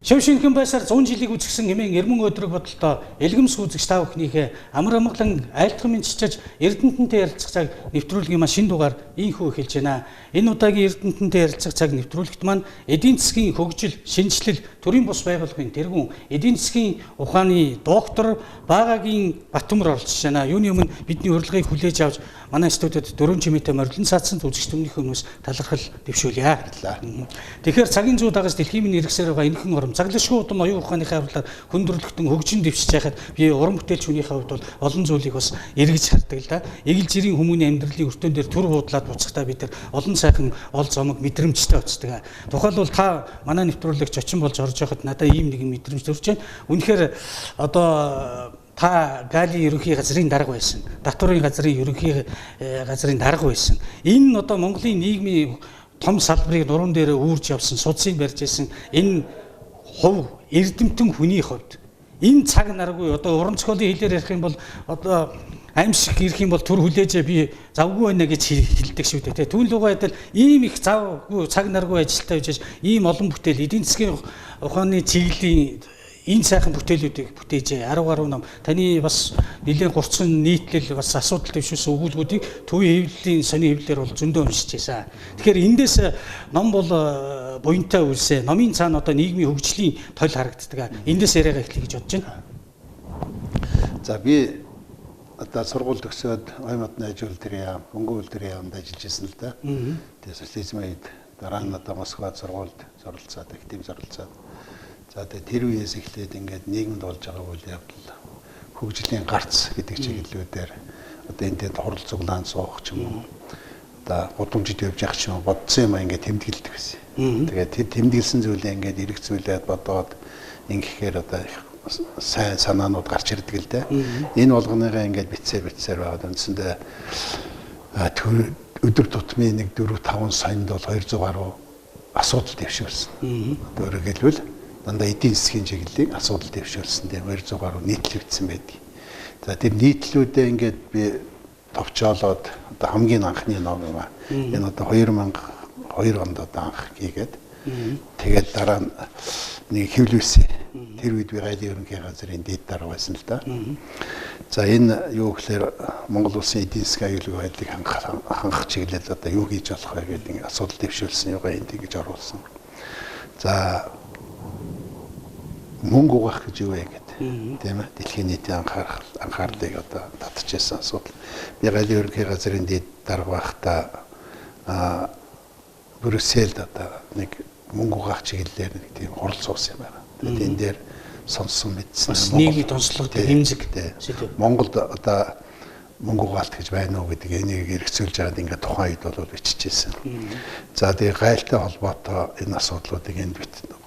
Шившинхэн байсаар 100 жилийг үжигсэн хэмээн эрмэн өдрөг бодолтой элгэмс үзэгч та бүхнийхээ амар амгалан айлтган мэдчиж Эрдэнэтэнтэй ярилцах цаг нэвтрүүлгийн маань шинэ дугаар ийхүү эхэлж байна. Энэ удаагийн Эрдэнэтэнтэй ярилцах цаг нэвтрүүлэгт маань эдийн засгийн хөгжил, шинжилэл, төрийн бус байгууллагын тэргүүн, эдийн засгийн ухааны доктор Багагийн Баттөмөр оролцож байна. Юуны өмнө бидний урилгыг хүлээж авч манай студиуд 4 чимээтэй морилон цаацсан үзэгч түмнийхээ өмнөөс талархал дэвшүүлье. Тэгэхээр цагийн зүй дагаж дэлхийн минь иргэсээр байгаа энэхэн ором цаглашгүй удам оюун ухааны хариулаар хүндрэлтэн хөгжин дэвшиж байхад би уран бүтээлч хүнийхээ хувьд бол олон зүйлийг бас эргэж хардаг л да. Эгэл жирийн хүмүүний амьдралын өртөн дээр түр хуудлаад буцахтаа бид нар олон сайхан ол зомог мэдрэмжтэй очдог. Тухайлбал та манай нэвтрүүлэгч очин болж орж байхад надад ийм нэгэн мэдрэмж төрж байна. Үнэхээр одоо та Галийн ерөнхий газрын дарга байсан. Татврын газрын ерөнхий газрын дарга байсан. Энэ одоо Монголын нийгмийн том салбарыг нуруунд дээр үүрж явсан, судсыг барьж ирсэн энэ хувь эрдэмтэн хүний хувьд энэ цаг наргүй одоо уран зохиолын хэлээр ярих юм бол одоо аимшиг ирэх юм бол төр хүлээж би завгүй байна гэж хэлдэг шүү дээ. Түүн лугаа адил ийм их завгүй цаг наргүй ажилтаа хийж ийм олон бүтээл эдийн засгийн ухааны чиглэлийн энэ сайхан бүтээлүүдийг бүтээж 10 гаруй ном таны бас нэлээд гурцхан нийтлэл бас асуудал дэвшүүлсэн өгүүлбэрүүдийг төвийн хэвлэлийн сони хэвлэлээр бол зөндөө уншиж байсан. Тэгэхээр эндээс ном бол буянтай үлсээ. Номын цаана одоо нийгмийн хөгжлийн тол харагддаг. Эндээс яриагаа эхлэе гэж бодож байна. За би одоо сургууль төгсөөд Оймодны аж үйлдвэрийн яам, хөнгөн үйлдвэрийн яамд ажиллаж ирсэн л да. Тэгээ социализмын үед дараа нь одоо Москвад сургуульд зорилцоод, академид зорилцоод. За тэр үеэс эхлээд ингээд нийгэмд болж байгаа үйл явдал хөгжлийн гарц гэдэг чиглэлүүдээр одоо энэд хурал цуглаан суух ч юм уу одоо гудамжид явж явах ч юм уу бодсон юм ингээд тэмдэглэдэг байсан. Тэгээд тэр тэмдэглэсэн зүйлээ ингээд эргэж зүйлээд бодоод ингэхээр одоо сайн санаанууд гарч ирдэг л дээ. Энэ болгоныгаа ингээд битсээр байгаад үндсэндээ өдөр тутмын 1 4 5 саянд бол 200 гаруй асуудал дэвшүүлсэн. Өөрөөр хэлбэл дандаа эдийн засгийн чиглэлийг асуудал дэвшүүлсэн дээр 200 гаруй нийтлэгдсэн байдаг. За тэр нийтлүүдээ ингээд би товчоолоод одоо хамгийн анхны ном юм аа. Энэ одоо 2002 онд одоо анх хийгээд тэгээд дараа нь нэг хэвлүүлсэн. Тэр үед би Галийн ерөнхий газрын дэд дарга байсан л да. За энэ юу гэхээр Монгол улсын эдийн засгийн аюулгүй байдлыг хангах чиглэлд одоо юу хийж болох вэ гэдэг ингээд асуудал дэвшүүлсэн юугаа энд ингэж оруулсан. За мөнгө угаах гэж юу вэ гэдэг тийм ээ дэлхийн нийтийн анхаарлыг одоо татчихсан асуудал. Би Галийн ерөнхий газрын дэд дарга байхдаа Брюсселд одоо нэг мөнгө угаах чиглэлээр нэг тийм хурал суусан юм байна. Тэгээд энэ дээр сонссон мэдсэн нийгмийн тонцлогтой хэмжиг Монголд одоо мөнгө угаалт гэж байна уу гэдэг энийг эргцүүлж байгаад ингээд тухайн үед бол биччихсэн. За тэгээ гайлтай холбоотой энэ асуудлуудыг энд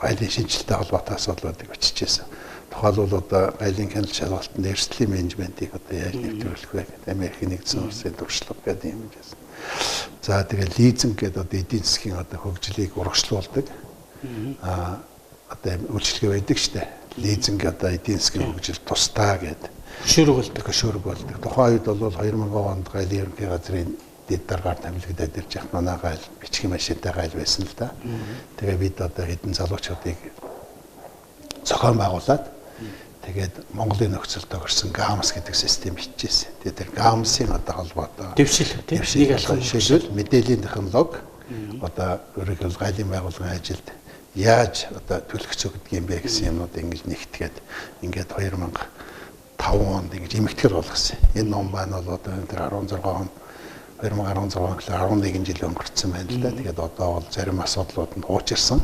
гайлын шинжилтэй холбоотой асуудлуудыг биччихсэн. Тухайлбал одоо гайлын хяналт шалгалтанд эрсдлийн менежментийг одоо яаж нэвтрүүлэх вэ гэдэг Америкийн нэгдсэн улсын туршлага гэдэг юм байсан. За тэгээ лизинг гэдэг одоо эдийн засгийн одоо хөгжлийг урагшлуулдаг одоо үйлчлэгээ байдаг штэ. Лизинг одоо эдийн засгийн хөгжил тусдаа гэдэг хөшөөрөг болдог. Тухайн үед бол 2000 онд Галийн ерөнхий газрын дэд даргаар томилогдоод ирж явах манай гайл бичгийн машинтай гайл байсан л да. Тэгээ бид одоо хэдэн залуучуудыг зохион байгуулад тэгээд Монголын нөхцөлд тохирсон ГАМС гэдэг систем бичижсэн. Тэгээд тэр ГАМС-ийн одоо холбоотой дэвшил нэг алхам шийдэл мэдээллийн технологи одоо өөрөөр Галийн байгууллагын ажилд яаж одоо төлөвлөж өгдөг юм бэ гэсэн юмнууд ингэж нэгтгээд ингээд 2005 онд ингэж эмэгтгэр болгосон. Энэ ном маань бол одоо тэр 16 он 2016 он 11 жил өнгөрцөн байна л да. Тэгээд одоо бол зарим асуудлууд нь хуучирсан.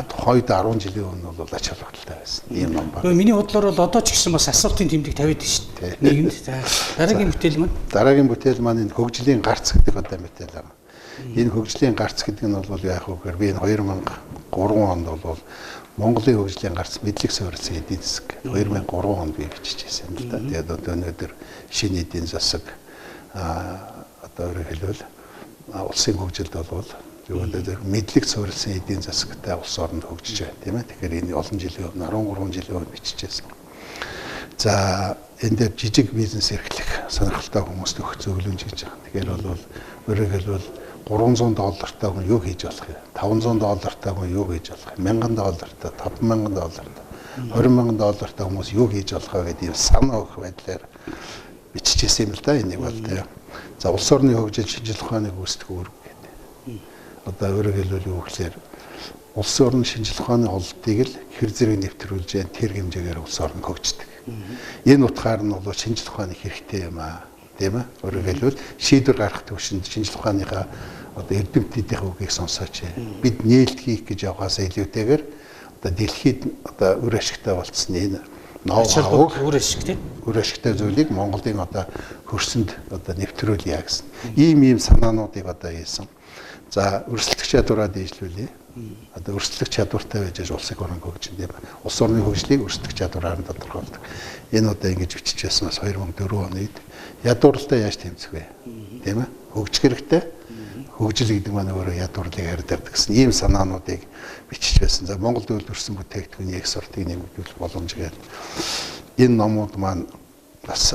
Тухайн үед 10 жилийн өмнө бол ач холбогдолтой байсан. Ийм ном байна. Миний бодлоор бол одоо ч гэсэн бас асуултын тэмдэг тавиад байна шүү дээ. Нийгэмд. За дараагийн бүтээл маань. Дараагийн бүтээл маань энэ хөгжлийн гарц гэдэг одоо бүтээл байна. Энэ хөгжлийн гарц гэдэг нь бол яах вэ гэхээр би энэ 2003 онд бол Монголын хөгжлийн гарц мэдлэг суурилсан эдийн засаг 2003 онд би бичижсэн л да. Тэгээд одоо өнөөдөр шинэ эдийн засаг одоо өөрөөр хэлбэл улсын хөгжилд бол юу гэдэг мэдлэг суурилсан эдийн засагтай улс орнд хөгжиж байна тийм ээ. Тэгэхээр энэ олон жилийн өмнө 13 жилийн өмнө бичижсэн. За энэ дээр жижиг бизнес эрхлэх сонирхолтой хүмүүст өгөх зөвлөмж гэж байгаа. Тэгэхээр бол өөрөөр хэлбэл $300 хүн юу хийж болох вэ? 5 $500 юу хийж болох юм? $1000, $5,000, $20,000 хүмүүс юу хийж болох вэ гэдэг юм санаа өгөх байдлаар биччихсэн юм л да энийг бол тийм. За улс орны хөгжил шинжлэх ухааныг үүсгэх үүрэг гэдэг. Одоо өөрөөр хэлбэл юу гэхээр улс орны шинжлэх ухааны ололтыг л хэр зэрэг нэвтрүүлж тэр хэмжээгээр улс орн хөгждөг. Энэ утгаар нь бол шинжлэх ухааны хэрэгтэй юм аа. Тийм ээ. Өөрөөр хэлбэл шийдвэр гаргах төвшөнд шинжлэх ухааныхаа одоо эрдэмтдийн үгийг сонсооч. Бид нээлт хийх гэж явахаас илүүтэйгээр одоо дэлхийд одоо үр ашигтай болцсон энэ ноу-хауг үр ашиг тийм. Үр ашигтай зүйлийг Монголын одоо хөрсөнд одоо нэвтрүүлье гэсэн. Ийм санаануудыг одоо хийсэн. За өрсөлдөх чадвараа дээшлүүлье. Одоо өрсөлдөх чадвартай байж улсыг орон хөгжин тийм. Улс орны хөгжлийг өрсөлдөх чадвараар нь тодорхойлдог. Энэ одоо ингэж бичиж байснаас 2004 онд ядуурлалтаа яаж тэмцэх вэ? Тийм ээ. Хөгжих хэрэгтэй. Хөгжил гэдэг маань өөрөө ядуурлыг харьдаг гэсэн ийм санаануудыг бичиж байсан. За Монгол үйлдвэрсэн бүтээгдэхүүний экспортыг нэмэгдүүлэх боломж гэдэг. Энэ номууд маань бас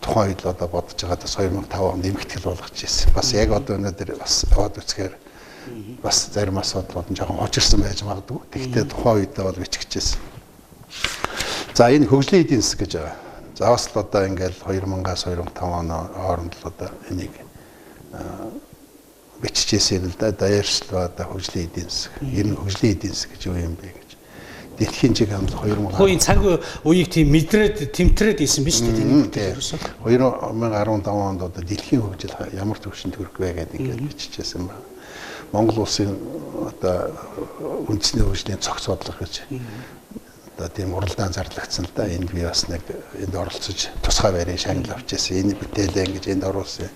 тухайн үед одоо бодож байгаадаа 2005 онд нэмэгдэл болгож ирсэн. Бас яг одоо өнөөдөр бас аваад үзэхээр бас зарим асуудал болон жоохон хожирсан байж магадгүй. Тэгэхдээ тухайн үедээ бол биччихсэн. За энэ хөгжлийн эдийн засаг гэж байгаа. За бас л одоо ингээл 2000-аас 2005 оны хооронд л одоо энийг биччихсэн л да. Даяарчлаа одоо хөгжлийн эдийн засаг. Энэ хөгжлийн эдийн засаг гэж юу юм бэ гэж. Дэлхийн чиг хандлага 2000 Хуулийн цаг үеийг тийм мэдрээд тэмтрээд ийсэн биз дээ. 2015 онд одоо дэлхийн хөгжил ямар төвшөнд хүрэх вэ гэдэг ингээд биччихсэн байна. Монгол улсын одоо үндэсний хөгжлийн цогц бодлого гэж одоо тийм уралдаан зарлагдсан л да. Энд би бас нэг энд оролцож тусгай байрын шагнал авч ирсэн. Энэ бүтээлээ ингэж энд оруулсан.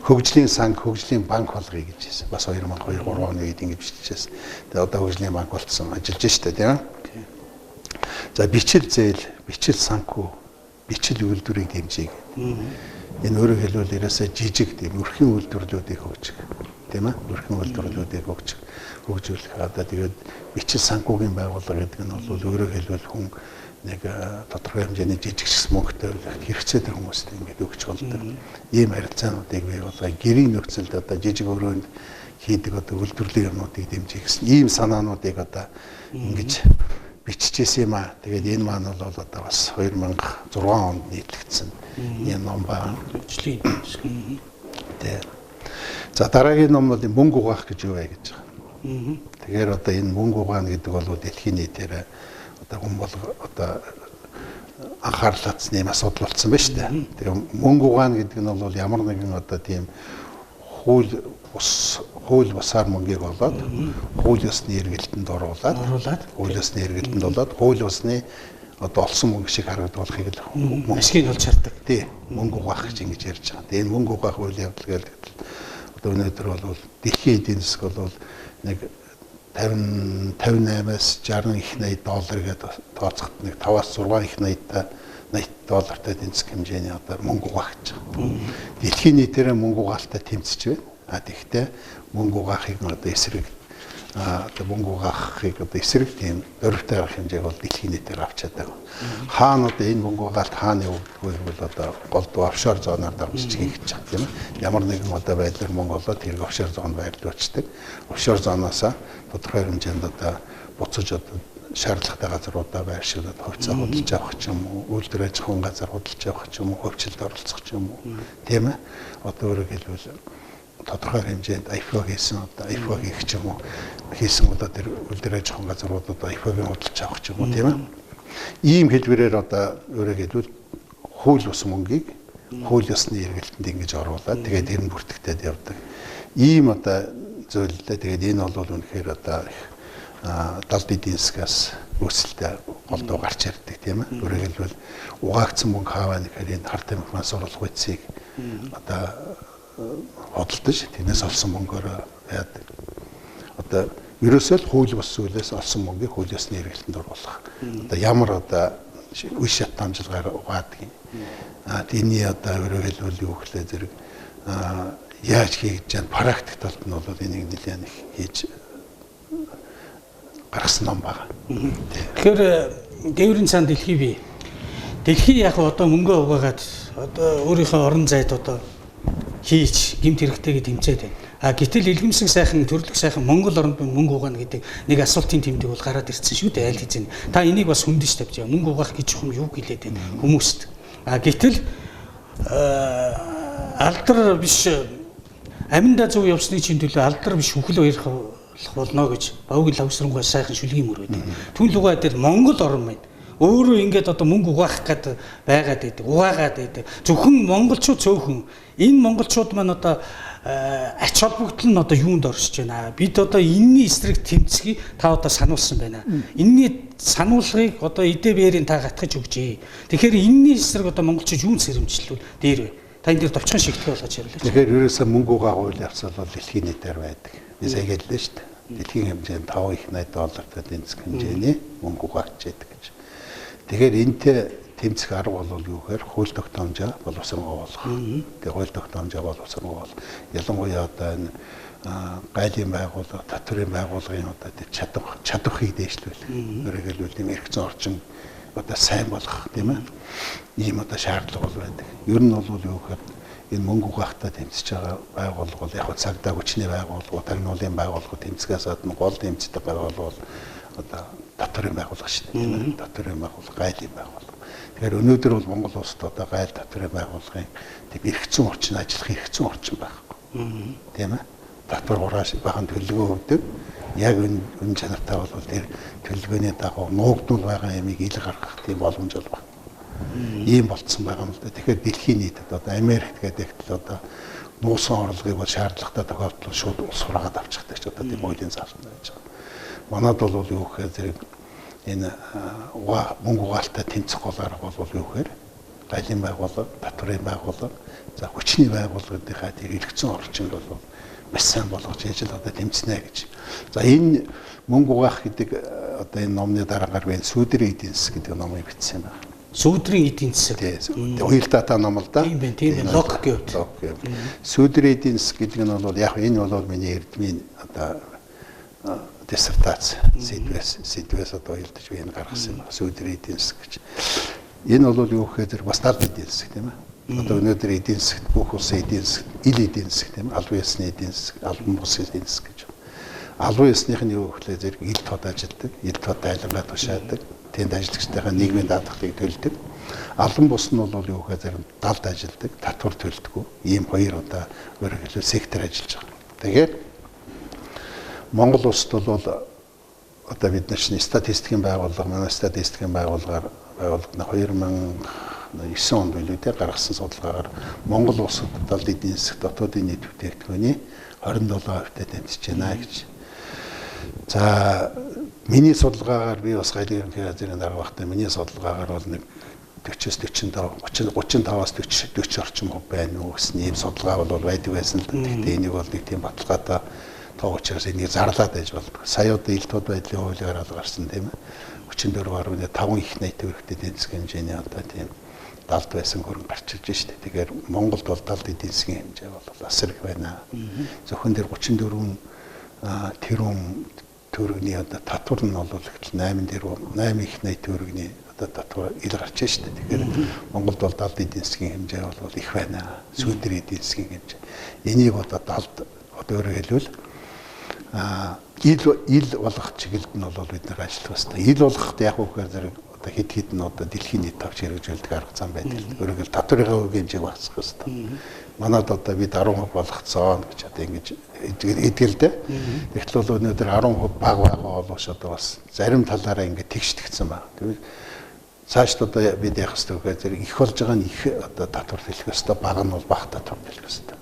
Хөгжлийн санг, хөгжлийн банк болгоё гэж хэлсэн. Бас 2002-3 оны үед ингэж биччихсэн. Тэгээ одоо хөгжлийн банк болцсон ажиллаж штэ тийм. За бичил зээл, бичил санхүү, бичил үйлдвэрийг дэмжиж. Энэ өөрөөр хэлбэл ерөөсөө жижиг тийм өрхийн үйлдвэрлэлүүдийг хөгжих. Тийм ээ? Өрхийн үйлдвэрлэлүүдийг хөгжүүлэх. Одоо тэгээд бичил санхүүгийн байгууллага гэдэг нь бол өөрөөр хэлбэл хүн нэг тодорхой хэмжээний жижигчс мөнгөтэй хэрэгцээтэй хүмүүст ингэж өгч болдог. Ийм харилцаануудыг бий болгоо гэрийн нөхцөлд одоо жижиг өрөөнд хийдэг одоо үйлдвэрлэлийн юмнуудыг дэмжих гэсэн ийм санаануудыг одоо ингэж биччихсэн юм аа. Тэгээд энэ маань бол одоо бас 2006 онд нийтлэгдсэн энэ ном байна. Хөгжлийн. Тэ. За дараагийн ном бол мөнгө угаах гэж юу вэ гэж байгаа. Тэгэхээр одоо энэ мөнгө угаана гэдэг бол дэлхийн нийтээр одоо хүн бол одоо анхаарал татсан юм асуудал болсон байна шүү дээ. Тэгээ мөнгө угаана гэдэг нь бол ямар нэгэн одоо тийм хууль бусаар мөнгийг болоод хууль ёсны эргэлтэнд оруулаад хууль ёсны эргэлтэнд болоод хууль ёсны одоо олсон мөнгө шиг харагдуулахыг л ашгийг олж хардаг. Тий, мөнгө угаах гэж ингэж ярьж байгаа. Тэгээ энэ мөнгө угаах үйл явдал гэдэг одоо өнөөдөр бол дэлхийн эдийн засаг бол нэг 58-аас 60 их $80 гэдэг тооцоход нэг 5-аас 6 их $80 эдийн засаг хэмжээний одоо мөнгө угаах гэж байгаа. Дэлхийн нийтээр мөнгө угаалтай тэмцэж байна. Тэгэхдээ мөнгө угаахыг одоо эсрэг одоо мөнгө угаахыг одоо эсрэг тийм дөрвтэй авах хэмжээг бол дэлхийн нийтээр авч чаддаг. Хаана одоо энэ мөнгө угаалт хаана явагддаг бол одоо голдуу офшор зоноор дамжиж хийж байгаа тийм ээ. Ямар нэгэн одоо байдлаар мөнгө болоод тэрг офшор зонд байрлуулчихдаг. Офшор зоноосаа тодорхой хэмжээнд одоо буцаж одоо шаардлагатай газруудаа байршуулад хувьцаа худалдаж авах ч юм уу, үйлдвэр аж ахуйн газар худалдаж авах ч юм уу, хөвчлөлд оролцох ч юм уу. Тийм ээ. Одоо өөрөөр хэлбэл тодорхой хэмжээнд IFO хийсэн одоо IFO хийх ч юм уу хийсэн одоо тэр үйлдвэр аж ахуйн газруудад IFO-гийн худалдаж авах ч юм уу тийм ээ. Ийм хэлбэрээр одоо өөрөөр хэлбэл хууль бус мөнгийг хууль ёсны эргэлтэнд ингэж оруулаад тэгээд тэр нь бүртгэгдээд явдаг. Ийм одоо зөвлөлөө тэгээд энэ бол үнэхээр одоо далд эдийн засгаас үүсэлтэй голдуу гарч ирдэг тийм ээ. Өөрөөр хэлбэл угаагдсан мөнгө хааваа нэхэр энэ харт тамхи сургууль үйцгийг одоо хөдөлтөж тэрнээс олсон мөнгөөр яадаг. Одоо ерөөсөө л хууль бус зүйлээс олсон мөнгийг хууль ёсны эргэлтэнд оруулах. Одоо ямар одоо үе шат дамжлагаар угаадаг юм. Тэний одоо өөрөөр хэлбэл юу гэхлээр зэрэг яаж хийж чад практик талд нь бол энийг нэлээд их хийж гаргасан ном байна. Тэгэхээр дээврийн цаан дэлхий бий. Дэлхий яг одоо мөнгө угаагаад одоо өөрийнхөө орон зайд одоо хийж гэмт хэрэгтэйгээ тэмцээд байна. Гэтэл илгэмсэг сайхан төрлөх сайхан Монгол оронд мөнгө угаана гэдэг нэг асуултын тэмдэг бол гараад ирсэн шүү дээ аль хэзээ. Та энийг бас хүндэж тавьж байгаа. Мөнгө угаах гэж юм юу гэлээд байна хүмүүст. Гэтэл алдар биш аминда зөв явсны чинь төлөө алдар биш үхэл уярах болно гэж Бовгийн лавсрангуй сайхан шүлгийн мөр байдаг. Түн лугаа дээр Монгол орн маань өөрөө ингээд одоо мөнгө угаах гээд байгаад байдаг, угаагаад байдаг. Зөвхөн монголчууд цөөхөн энэ монголчууд маань одоо ач холбогдол нь одоо юунд оршиж байна. Бид одоо энэний эсрэг тэмцэхийг та одоо сануулсан байна. Энэний сануулгыг одоо эдээ бээрийн та гатгаж өгчээ. Тэгэхээр энэний эсрэг одоо монголчууд юунд сэрэмжлүүл дээр вэ? Та энэ дээр товчхон шигтгэл болгож ярьлаа. Тэгэхээр ерөөсөө мөнгө угаах үйл явц бол дэлхийн нийтээр байдаг. Би сая гэлээ шүү дээ. Дэлхийн хэмжээнд 5 их $80 тэнцэх хэмжээний мөнгө угаагч байдаг гэж. Тэгэхээр энэтэй тэмцэх арга бол юу гэхээр хууль тогтоомжоо боловсронгуй болгох. Тэгээ хууль тогтоомжоо боловсронгуй бол ялангуяа одоо энэ гайлын байгууллага, татврын байгууллагын одоо чадварыг дээшлүүлэх. Өөрөөр хэлбэл тийм эрх зүйн орчин одоо сайн болгох тийм ээ. Ийм одоо шаардлага бол байдаг. Ер нь бол юу гэхээр энэ мөнгө угаахтай тэмцэж байгаа байгууллага бол яг цагдаа хүчний байгууллага, тагнуулын байгууллага тэмцгээс гадна гол тэмцдэг байгууллага бол одоо татврын байгууллага шүү дээ тийм ээ. Татврын байгууллага, гайлын байгууллага. Тэгэхээр өнөөдөр бол Монгол улсад одоо гайл татврын байгууллагын тийм эрх зүйн орчин, ажиллах эрх зүйн орчин байхгүй. Тийм ээ. Татвар хурааш бахан төлөвлөгөө өгдөг. Яг энэ чанартай бол тэр төлөвлөгөөний дагуу нуугдмал байгаа ямиг ил гаргах тийм боломж бол байна. Ийм болцсон байгаа юм л да. Тэгэхээр дэлхийн нийтэд одоо Америкт гэдэг одоо нуусан орлогыг бол шаардлагатай тохиолдолд шууд улс хураагаад авчихдаг ч одоо тийм хуулийн залтанд байж байгаа. Манайд бол юу гэхээр зэрэг энэ мөнгө угаалтай тэмцэх гол арга бол юу гэхээр гайлын байгууллага, татврын байгууллага, за хүчний байгууллагынхаа тэр эрх зүйн орчинд бол маш сайн болгож ижил одоо тэмцэнэ гэж. За энэ мөнгө угаах гэдэг одоо энэ номны дараагаар би сүүдрийн эдийн засаг гэдэг номыг бичсэн байна. Сүүдрийн эдийн засаг. Уялдаатай ном л да. Тийм байна. Лог гэв. Сүүдрийн эдийн засаг гэдэг нь бол яг энэ бол миний эрдмийн одоо диссертац сэдвээс одоо уялдаж би энэ гаргасан байна. Сүүдрийн эдийн засаг гэж. Энэ бол юу гэхээр бас тал эдийн засаг тийм ээ. Одоо өнөөдөр эдийн засагт бүх улсын эдийн засаг, ил эдийн засаг тийм ээ. Албан ёсны эдийн засаг, албан бусны эдийн засаг гэж. Албан ёсных нь юу гэхээр зэрэг ил тод ажилдаг, ил тод айлгаа тушаадаг, тэнд ажиллагчдынхаа нийгмийн даатгалыг төлдөг. Албан бус нь бол юу гэхээр зэрэг далд ажилдаг, татвар төлдөг. Ийм хоёр одоо өөрөөр хэлбэл сектор ажиллаж байгаа. Тэгэхээр Монгол улсад бол одоо бид нар чинь статистикийн байгууллага, манай статистикийн байгууллагаар байгууллагын 2009 онд билүүтэй гаргасан судалгаагаар Монгол улсад далд эдийн засаг дотоодын нийт бүтээгдэхүүний 27%-тэй тэмцэж байна гэж. За миний судалгаагаар би бас гайлын ерөнхий дарга багтаа миний судалгаагаар бол нэг 40-45 35-аас 40 орчим хувь байна уу гэсэн ийм судалгаа бол байдаг байсан л да. Гэхдээ энийг бол нэг тийм баталгаатай тоо учраас энийг зарлаад байж болдог. Сая одоо ил тод байдлын хуулиар гарсан тийм ээ. 34.5 их найт төвөгтэй тэнцэх хэмжээний одоо тийм далд байсан хөрөнгө гарч ирж штэ. Тэгэхээр Монголд бол далд эдийн засгийн хэмжээ бол асар их байна. Зөвхөн тэр 34 тэрүүн төгрөгийн одоо татвар нь бол 8 их найт төгрөгийн одоо татвар ил гарч штэ. Тэгэхээр Монголд бол далд эдийн засгийн хэмжээ бол их байна. Сүүдрийн эдийн засгийн хэмжээ. Энийг одоо далд одоо өөрөөр хэлбэл ил болгох чиглэлд нь бол бид нар ажиллах хэрэгтэй. Ил болгоход яг үгээр зэрэг одоо хэд нь одоо дэлхийн нийт тавч хэрэгжүүлдэг арга зам байдаг. Өөрөөр хэлбэл татврынхаа хувийн хэмжээг багасгах хэрэгтэй. Манайд одоо бид 10% болгоцсон гэж одоо ингэж эдгэлдэ. Тэгтэл бол өнөөдөр 10% бага байгаа болоош одоо бас зарим талаараа ингэ тэгшдэгцэн байна. Тэгвэл цаашд одоо бид яах ёстой гэхээр зэрэг их болж байгаа нь их одоо татвар төлөх ёстой, бага нь бол бага татвар төлөх ёстой.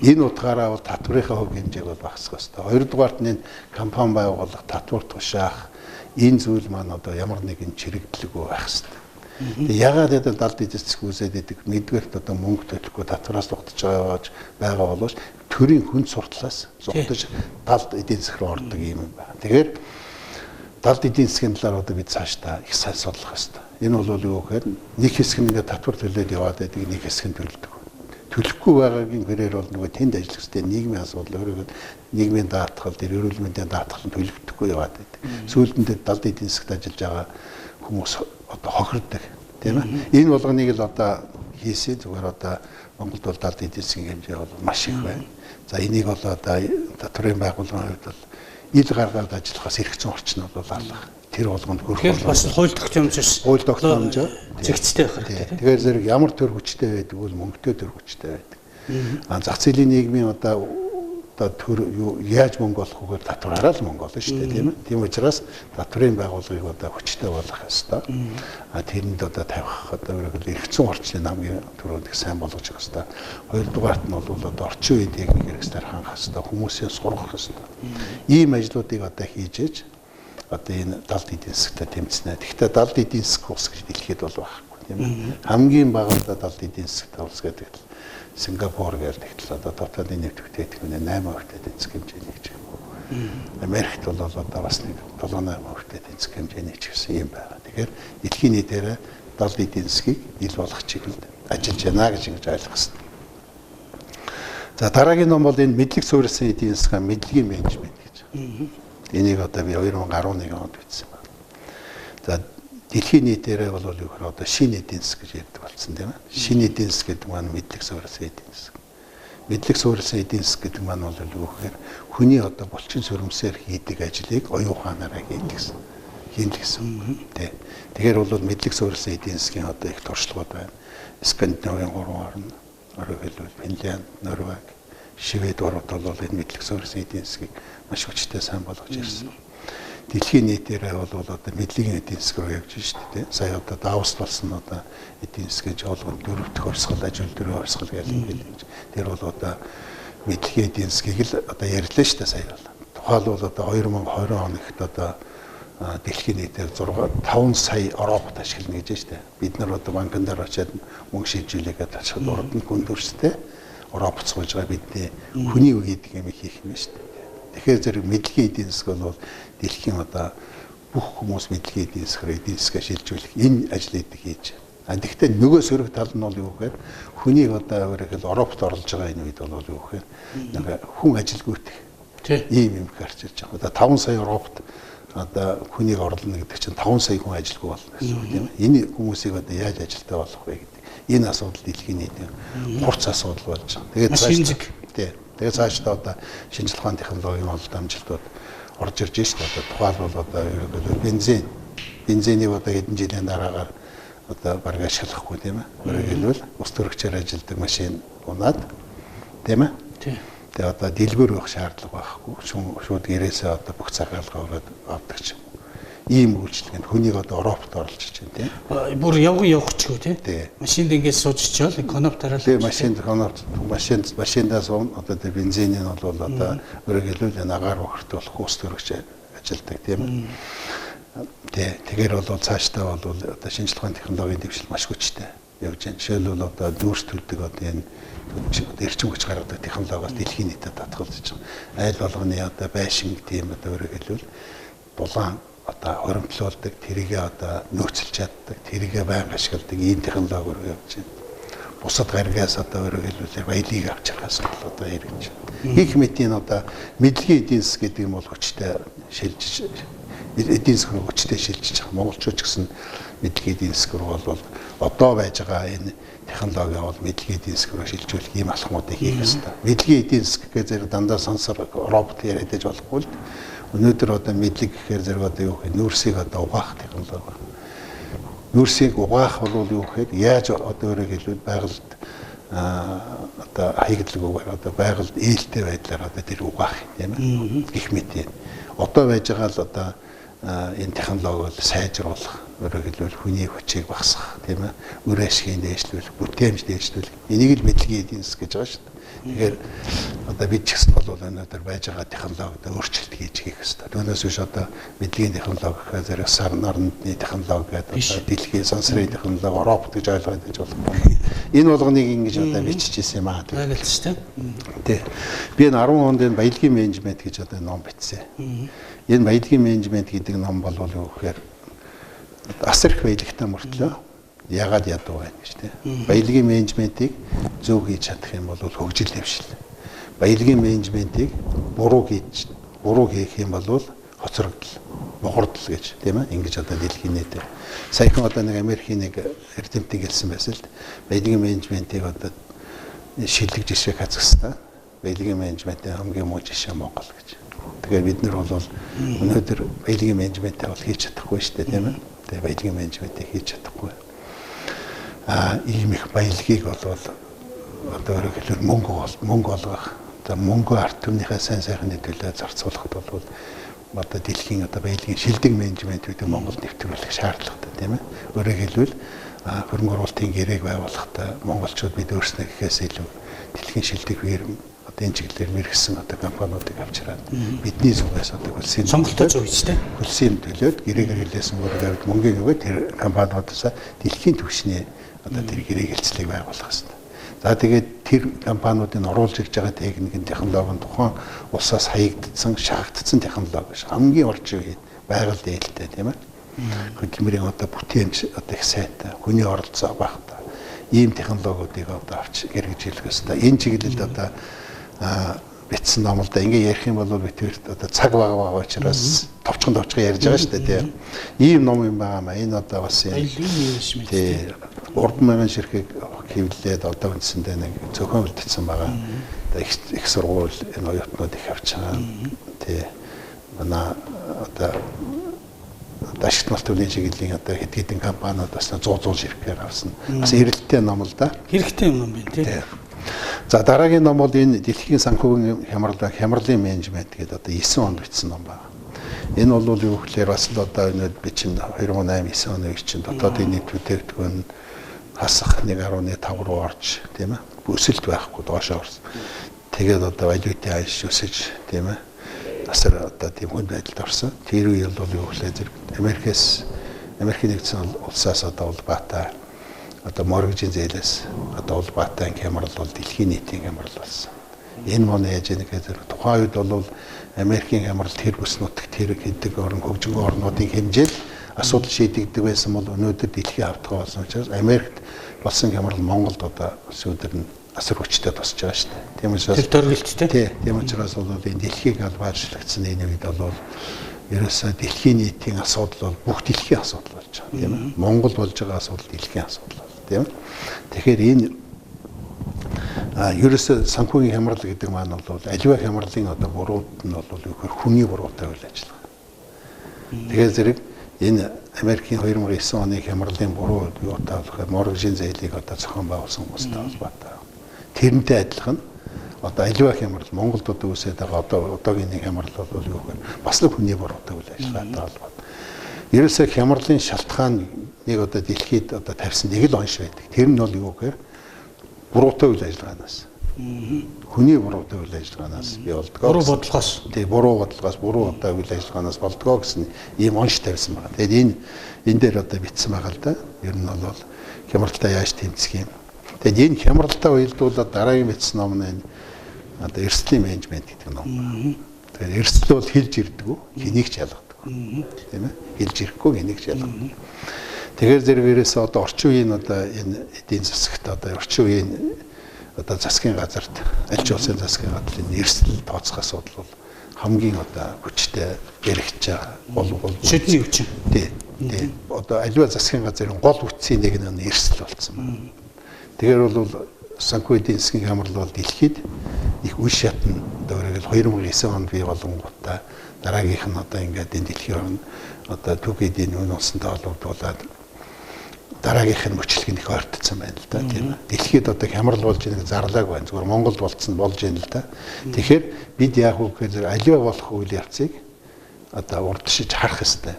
Энэ утгаараа бол татврынхаа хувь хэмжээг бол багасгах ёстой. Хоёрдугаарт нь компани байгуулах, татвар тушаах энэ зүйл маань одоо ямар нэгэн чирэгдлэггүй байх ёстой. Тэгээ ягаад гэдэг далд эдийн засаг үүсээд идэг нэгдүгээрт одоо мөнгө төлөхгүй татвараас зугтаж байгаа боловч төрийн хүн сурталаас зугтаж далд эдийн засаг руу ордог юм байна. Тэгэхээр далд эдийн засгийн талаар одоо бид цаашдаа их сайн судлах ёстой. Энэ бол юу гэхээр нэг хэсэг нь татвар төлөөд яваад байдаг, нэг хэсэг нь төлдөг. Төлөхгүй байгаагийн гэрээр бол нөгөө тэнд ажиллагчдын нийгмийн асуудал өөрөөр нийгмийн даатгал, эрүүл мэндийн даатгал нь төлөгдөхгүй яваад байдаг. Сүүлдээ далд эдийн засагт ажиллаж байгаа хүмүүс одоо хохирдог тийм ээ. Энэ болгоныг л одоо хийсэн зүгээр одоо Монголд бол далд эдийн засгийн хэмжээ бол маш их байна. За энийг бол одоо татврын байгууллагын хувьд бол ил гаргаад ажиллахаас эрх зүйн орчин бол алга. Тэр болгонд хөрөх бол бас хууль тогтоомжос. Хууль тогтоомж зэгцтэй байх хэрэгтэй. Тэгэхээр зэрэг ямар төр хүчтэй байдаг бол мөнгөтэй төр хүчтэй байдаг. Зах зээлийн нийгмийн одоо төр яаж мөнгө олох вэ? Татвараараа л мөнгө олно шүү дээ, тийм ээ. Тийм учраас татврын байгууллагыг одоо хүчтэй болгох ёстой. Тэрэнд одоо тавих одоо эрх зүйн орчныг хамгийн түрүүнд сайн болгож явах ёстой. Хоёрдугаарт нь бол одоо орчин үед яг нэг хэрэгслээр хангах ёстой, хүмүүсээ сургах ёстой. Ийм ажлуудыг одоо хийж ээж одоо энэ далд эдийн засгт тэмцэнэ. Тэгэхдээ далд эдийн засаг ус гэж дэлхийд бол байхгүй, тийм ээ. Хамгийн бага одоо далд эдийн засагт ус гэдэг нь Сингапур гэдэг одоо дотоодын нийт бүтээгдэхүүний 8% эзэх хэмжээний гэж юм. Америкт бол одоо бас нэг 7-8% эзэх хэмжээний ч гэсэн юм байна. Тэгэхээр дэлхийн нийтээр далд эдийн засгийг ил болгох чиглэлд ажиллаж байна гэж ингэж ойлгох хэрэгтэй. За дараагийн ном бол энэ мэдлэг суурилсан эдийн засгийн мэдлэгийн менежмент гэж. Энийг одоо би 2011 онд бичсэн байна. За дэлхийн нийтээрээ бол юу гэхээр одоо шинэ эдийн засаг гэж ярьдаг болсон тийм ээ. Шинэ эдийн засаг гэдэг маань мэдлэг суурилсан эдийн засаг. Мэдлэг суурилсан эдийн засаг гэдэг маань бол юу гэхээр хүний одоо булчин сүрэмсээр хийдэг ажлыг оюун ухаанаараа хийдэг гэсэн. Тэ. Тэгэхээр бол мэдлэг суурилсан эдийн засгийн одоо их туршлагууд байна. Скандинавын 3 орн, өөрөөр хэлбэл Финлянд, Норвеги, Швед орнууд бол энэ мэдлэг суурилсан эдийн засгийг маш хүчтэй сайн болгож ирсэн. Дэлхийн нийтээрээ бол одоо мэдлэгийн эдийн засаг руу явж шүү дээ. Сая одоо Давост болсон одоо эдийн засгийн жолгон 4-р хорсгол, ажил 4 хорсгол гэж хэлж. Тэр бол одоо мэдлэгийн эдийн засгийг л одоо ярьлаа шүү дээ сая бол. Тухайл бол одоо 2020 оногт одоо дэлхийн нийтээр 5 сая робот ашиглана гэж шүү дээ. Бид нар одоо банкн дээр очиад мөнгө шилжүүлээгээд ашиглаж урд нь хүндүрстэй робот суулж байгаа бидний хүний үг гэдэг юм хийх юм шүү дээ. Тэгэхээр зэрэг мэдлэгийн эдийн засаг бол дэлхийн одоо бүх хүмүүс мэдлэгийн эдийн засгаа шилжүүлэх энэ ажлыг хийж байна. Тэгэхдээ нөгөө сөрөг тал нь бол юу гэхээр хүнийг одоо өөрөөр хэл робот орлож байгаа энэ үед бол юу гэхээр нэг хүн ажилгүйтэй ийм юм гарч ирж байгаа. Одоо 5 сая робот одоо хүнийг орлоно гэдэг чинь 5 сая хүн ажилгүй болно гэсэн үг тийм ээ. Энэ хүмүүсийг одоо яаж ажилтаа болгох вэ гэдэг. Энэ асуудал дэлхийн нийтийн хурц асуудал болж байгаа. Тэгээд цаашдаа одоо шинжлэх ухааны технологийн олд амжилтууд орж ирж байна шүү дээ. Тухайлбал одоо бензинийг одоо хэдэн жилийн дараагаар одоо бараг ашиглахгүй тийм ээ. Өөрөөр хэлбэл ус төрөгчөөр ажилладаг машин унаад тийм ээ. Тэгээ одоо дэлгүүр явах шаардлага байхгүй. Шууд гэрээсээ одоо бүх захиалгаа өрөөд авдаг ч юм. Ийм үйлчлэгэнд хүнийг одоо робот орлож чинь тийм. Бүр явчихгүй тийм. Машинд ингээд сууж чийл коноптараа. Тийм машиндаа суун одоо тэр бензинийн бол одоо өөрөөр хэлбэл агаар бохорт болох ус төрөгч ажилдаг тийм. Тэгэхээр бол цаашдаа бол одоо шинжлэх ухааны технологийн дэвшил маш хүчтэй явж байна. Жишээлбэл одоо дүүрс төлдөг одоо энэ эрчим хүч гаргадаг технологиос дэлхийн нийтэд татгалзаж байгаа. Айл болгоны одоо байшинг тийм одоо өөрөөр хэлбэл дулаан одоо хоримтлуулдаг, тэрийгээ одоо нөөцлж чаддаг, тэрийгээ байнга ашигладаг ийм технологи руу явж байна. Бусад гаргаас одоо өөрөөр хэлбэл баялыг авч чаргаас бол одоо хэрэгж байна. Их мэдийн одоо мэдлэгийн эдийн засаг гэдэг юм бол хүчтэй шилжиж эдийн засаг руу хүчтэй шилжиж байгаа. Монголчууд ч гэсэн мэдлэгийн эдийн засаг руу бол одоо байж байгаа энэ технологи бол мэдлэгийн эдийн засаг руу шилжүүлэх ийм алхмуудыг хийх ёстой. Мэдлэгийн эдийн засаг гэж зэрэг дандаа сансар робот яриад байж болохгүй л өнөөдөр одоо мэдлэг гэхээр зэрэг одоо юу гэх нүүрсийг одоо угаах технологи. Нүүрсийг угаах бол юу гэхээр яаж одоо өөрөөр хэлбэл байгальд одоо хаягдлаггүйгээр одоо байгальд ээлтэй байдлаар одоо тэр угаах юм тийм ээ. Гэх мэт юм. Одоо байж байгаа л одоо энэ технологи бол сайжруулах, өөрөөр хэлбэл хүний хүчийг багасгах тийм ээ. Үр ашгийг дээшлүүлэх, бүтээмж дээшлүүлэх. Энийг л мэдлэгийн эдийн засаг гэж байгаа шүү дээ. Тэгэхээр одоо бид ч гэсэн бол өнөөдөр байж байгаа технологид өөрчлөлт хийж хийх ёстой. Түүнээс биш одоо мэдлэгийн технологи гэхээр зэрэг сар нарны технологи гэдэг одоо дэлхийн сансрын технологи робот гэж ойлгоод байж болохгүй. Энэ болгоныг ингэж одоо биччихсэн юм аа. Ойлголт шүү дээ. Би энэ 10 онд энэ баялагын менежмент гэж одоо ном бичсэн. Энэ баялагын менежмент гэдэг ном бол юу гэхээр асар их баялагтай мөртлөө яагаад ядуу байна гэж тийм. Баялагын менежментийг зөв хийж чадах юм бол хөгжил дэвшил. Баялагын менежментийг буруу хийх юм бол хоцрогдол, бохордол гэж тийм ээ. Ингэж одоо дэлхийн нийтэд саяхан одоо нэг Америкийн нэг эрдэмтэн хэлсэн байсан л баялагын менежментийг одоо шилдэг жишээ хазгастаа баялагын менежментийн хамгийн муу жишээ Монгол гэж. Тэгэхээр бид нар бол өнөөдөр баялагын менежментээ бол хийж чадахгүй шүү дээ, тийм ээ. Тэгээ баялагын менежментээ хийж чадахгүй. Ийм их баялагийг бол одоо өөрөөр мөнгө олгох, одоо мөнгө ард түмнийхээ сайн сайхны төлөө зарцуулахад бол одоо дэлхийн одоо баялагын шилдэг менежментүүдийг Монголд нэвтрүүлэх шаардлагатай, тийм ээ. Өөрөөр хэлбэл хөрөнгө оруулалтын гэрээг байгуулахдаа монголчууд бид өөрснөө гэхээс илүү дэлхийн шилдэг фирм одоо энэ чиглэлээр мэргэсэн одоо компаниудыг авчираад бидний зүгээс одоо хөлсийн сонголтоо зөвчтэй хөлсийн төлөөд гэрээгээр хэлсэн мөрөөр мөнгөний өгөө тэр компаниудаас дэлхийн түвшний одоо тэр гэрээг хэлцлийг байгуулах хэрэгтэй. За тэгээд тэр компаниудын оруулж ирж байгаа техникийн технологийн тухайн улсаас хаягдсан, шаардсан технологи ш. Хамгийн орчин үед байгаль дээлтэй, тийм ээ. Хөдөлмөрийн одоо бүтээмж одоо их сайтай, хүний оролцоо багтаа. Ийм технологиудыг одоо авч хэрэгжүүлэх ёстой. Энэ чиглэлд одоо бичсэн номлодоо ингээ ярих юм бол бид одоо цаг бага учраас товчхон ярьж байгаа шүү дээ, тийм. Ийм ном юм байгаа маа. Энэ одоо бас тийм 30000 ширхэг хэвлээд одоо үндсэндээ нэг зөвхөн үлдсэн байгаа. Одоо их сургууль энэ оюутнууд их авч байгаа. Тий. Манай одоо ашигт төвний чиглэлийн одоо хэд хэдэн компаниуд бас 100 ширхгээр авсан. Бас эрэлттэй ном л да. Хэрэгтэй юм байна тий. За дараагийн ном бол энэ дэлхийн санхүүгийн хямралын менежмент гэдэг одоо 9 онд бичсэн ном байна. Энэ бол юу гэхээр бас л одоо энэ би чинь 2008-9 оны үед чинь дотоодын нийт бүтээгдэхүүн хасах 1.5 руу орж, тийм ээ. Өсөлт байхгүй доошоо орсон. Тэгээд одоо валютын айш өсөж, тийм ээ. Насаар одоо тийм хүнд байдалд орсон. Тэр үе бол юу гэхээр зэрэг Америкийн нэгдсэн улсаас одоо улбаатай одоо моргижийн зээлээс одоо улбаатай хямрал бол дэлхийн нийтийн хямрал болсон. Энэ мөн яаж нэг зэрэг тухайн үед бол Америкийн хямрал тэр бүс нутагт тэр хэдэг орн хөгжингөө орнуудын хэмжээд асуудал шийдэгдэг байсан бол өнөөдөр дэлхийн автгаа болсон учраас Америкт болсон хямрал Монголд одоо сүүдөр нь асар хүчтэй тусч байгаа шүү дээ. Тийм учраас тэр төрөлттэй. Тийм учраас бол энэ дэлхийг албаарчлагдсан энэ үед бол ерөөсөө дэлхийн нийтийн асуудал бол бүх дэлхийн асуудал болж байгаа, тийм ээ. Монгол болж байгаа асуудал дэлхийн асуудал байна, тийм ээ. Тэгэхээр энэ ерөөсөө санхүүгийн хямрал гэдэг маань бол аливаа хямралын одоо бурууд нь бол хүний буруутай үйл ажиллагаа. Тэгэхээр зэрэг энэ Америкийн 2009 оны хямралын буруу юутай болох моргижийн зээлийг одоо зохион байгуулсан хүмүүстэй холбоотой. Тэрнтэй адилхан одоо аливаа хямрал Монголд одоо үсээд байгаа одоогийн нэг хямрал бол юу гэхээр бас л хүний буруутай үйл ажиллагаатай холбоотой. Ерөөсөө хямралын шалтгаан нэг одоо дэлхийд одоо тавьсан нэг л онш байдаг. Тэр нь бол юу гэхээр буруутай үйл ажиллагаанаас. Хүний буруутай үйл ажиллагаанаас бий болдгоо. Буруу бодлогоос. Тий, буруу бодлогоос, буруу одоо үйл ажиллагаанаас болдгоо гэсэн ийм онш тавьсан байна. Тэгээд энэ дээр одоо битсэн байгаа л да. Ер нь бол хямралтай яаж тэмцэх юм. Тэгээд энэ хямралтай уялдуулаад дараагийн битсэн ном нь одоо эрсдлийн менежмент гэдэг ном байна. Тэгээд эрсдэл бол хилж ирдэг, хэнийг ч ялгадаг. Тийм ээ? Хилж ирэхгүй хэнийг ч ялгадаг. Тэгэхээр зэрэгээрээс одоо орчин үеийн одоо энэ эдийн засагт одоо орчин үеийн одоо засгийн газарт аль ч улсын засгийн газрын эрсдэл тооцох асуудал бол хамгийн одоо хүчтэй яригдж байгаа бол шийдний хүчин. Тий. Одоо аливаа засгийн газрын гол үтсийн нэг нь эрсдэл болсон байна. Тэгэхээр бол санхүү эдийн засгийн хямрал бол дэлхийд их үе шатн одоо өөрөөр 2009 онд бий болонгуудаа дараагийнх нь одоо ингээд энэ дэлхийн орн одоо түүхийдийн үн унсантай холбогдуулаад дараагийнх нь мөчлөг нь их ойртсон байна л да, тийм ээ. Дэлхийд одоо хямрал болж байгаа зарлааг байна. Зүгээр Монголд болцсон болж байна л да. Тэгэхээр бид яг үг гэхээр аливаа болох үйл явцыг одоо урдшиж харах хэрэгтэй.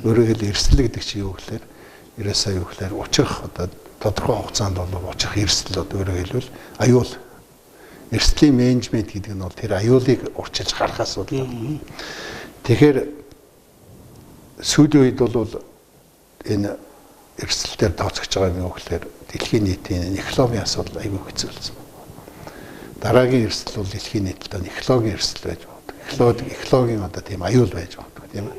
Өөрөөр хэлбэл эрсдэл гэдэг чинь юу гэхээр ерөөсөө юу гэхээр учрах одоо тодорхой хугацаанд бол учрах эрсдэл одоо өөрөөр хэлбэл аюул. Эрсдлийн менежмент гэдэг нь бол тэр аюулыг урчилж харах асуудал. Тэгэхээр сүүлийн үед бол энэ эрсдэлээр тооцогч байгаа юм уу гэхээр дэлхийн нийтийн экологийн асуудал аюул хэцүү болсон. Дараагийн эрсдэл бол дэлхийн нийтлэл экологийн эрсдэл байж магадгүй. Экологийн одоо тийм аюул байж магадгүй, тийм ээ.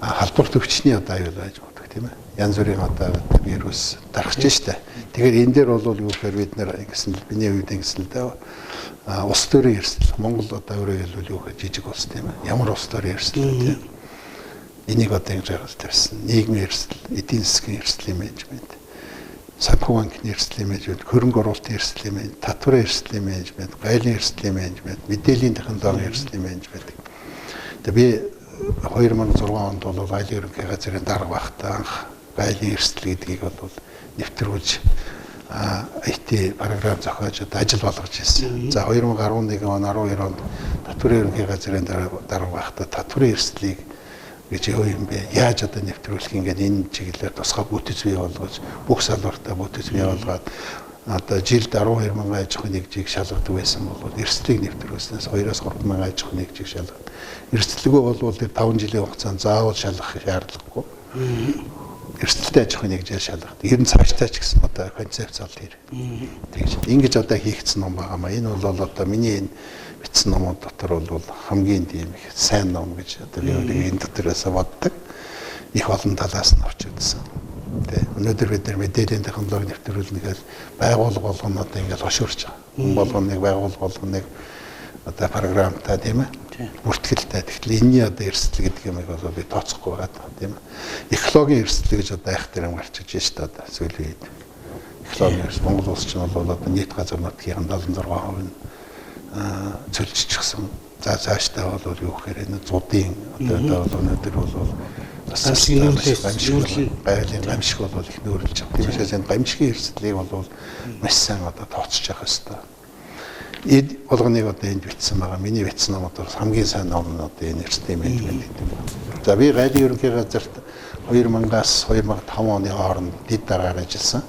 Халдвар төвчний одоо аюул байж магадгүй, тийм ээ. Янз бүрийн одоо вирус дарахж штэ. Тэгэхээр энэ дээр бол юу гэхээр бид нэр ингэсэн миний үед ингэсэн л дээ. Улс төрийн эрсдэл Монгол одоо өөрөөр хэлбэл юу гэхээр жижиг улс тийм ээ. Ямар улс төрийн эрсдэл тийм. Энийг одоо ингэж харуулж тавьсан. Нийгмийн эрсдэл, эдийн засгийн эрсдлийн менежмент. санхүү банкны эрсдлийн менежмент, хөрөнгө оруулалтын эрсдлийн менежмент, татварын эрсдлийн менежмент, гайлын эрсдлийн менежмент, мэдээллийн технологийн эрсдлийн менежмент. Тэгээ би 2006 онд бол айлын ерөнхий газрын дарга байхдаа анх гайлын эрсдэл гэдгийг бол нэвтрүүлж IT програм зохиож ажил болгож ирсэн. За 2011 он 12 онд татварын ерөнхий газрын дарга байхдаа татварын эрсдлийг гэж юу юм бэ? Яаж одоо нэвтрүүлэх ингээд энэ чиглэлээр тусгай бүтэц бий болгож бүх салбартаа бүтэц бий болгоод одоо жилд 12 мянган аж ахуйн нэгжийг шалгадаг байсан бол эрсдлийг нэвтрүүлснээс 2-3 мянган аж ахуйн нэгжийг шалгад. Эрсдлэгөө бол тэр 5 жилийн хугацаанд заавал шалгах шаардлагагүй. Эрсдэлтэй аж ахуйн нэгжээр шалгах. Ер нь цаашдаа ч гэсэн одоо концепц ол тэр. Тэгж ингэж одоо хийгдсэн ном байгаамаа. Энэ бол одоо миний энэ бичсэн номууд дотор бол хамгийн тийм их сайн ном гэж одоо би өөрийгөө энэ дотроос боддог. Их олон талаас нь авч үзсэн. Тэ. Өнөөдөр бид нар мэдээллийн технологи нэвтрүүлнэхээр байгууллага болгоно одоо ингээд хошуурч байгаа. Хүн болгоныг байгууллага болгоныг одоо програмтай тийм ээ. Бүртгэлтэй. Тэгэхээр энэний одоо эрсдэл гэдэг юм бол би тооцохгүй байгаа тийм ээ. Экологийн эрсдэл гэж одоо айхтар юм гарч иж шүү дээ одоо сүүлийн үед. Экологийн эрсдэл Монгол улс ч бол одоо нийт газар нутгийн 76% нь цөлжчихсэн. За цаашдаа бол юу гэхээр энэ зуудын одоо өнөөдөр бол бас гамшиг гамшиг бол их нөөрлж байгаа. Тиймээс энэ гамшигын эрсдлийг бол маш сайн одоо тооцож явах хэрэгтэй. Эд болгоныг одоо энд бичсэн байгаа. Миний бичсэн номууд бол хамгийн сайн ном нь одоо энэ эрсдлийн менежмент гэдэг юм. За би гайлын ерөнхий газарт 2000-аас 2005 оны хооронд дэд дараагаар ажилласан.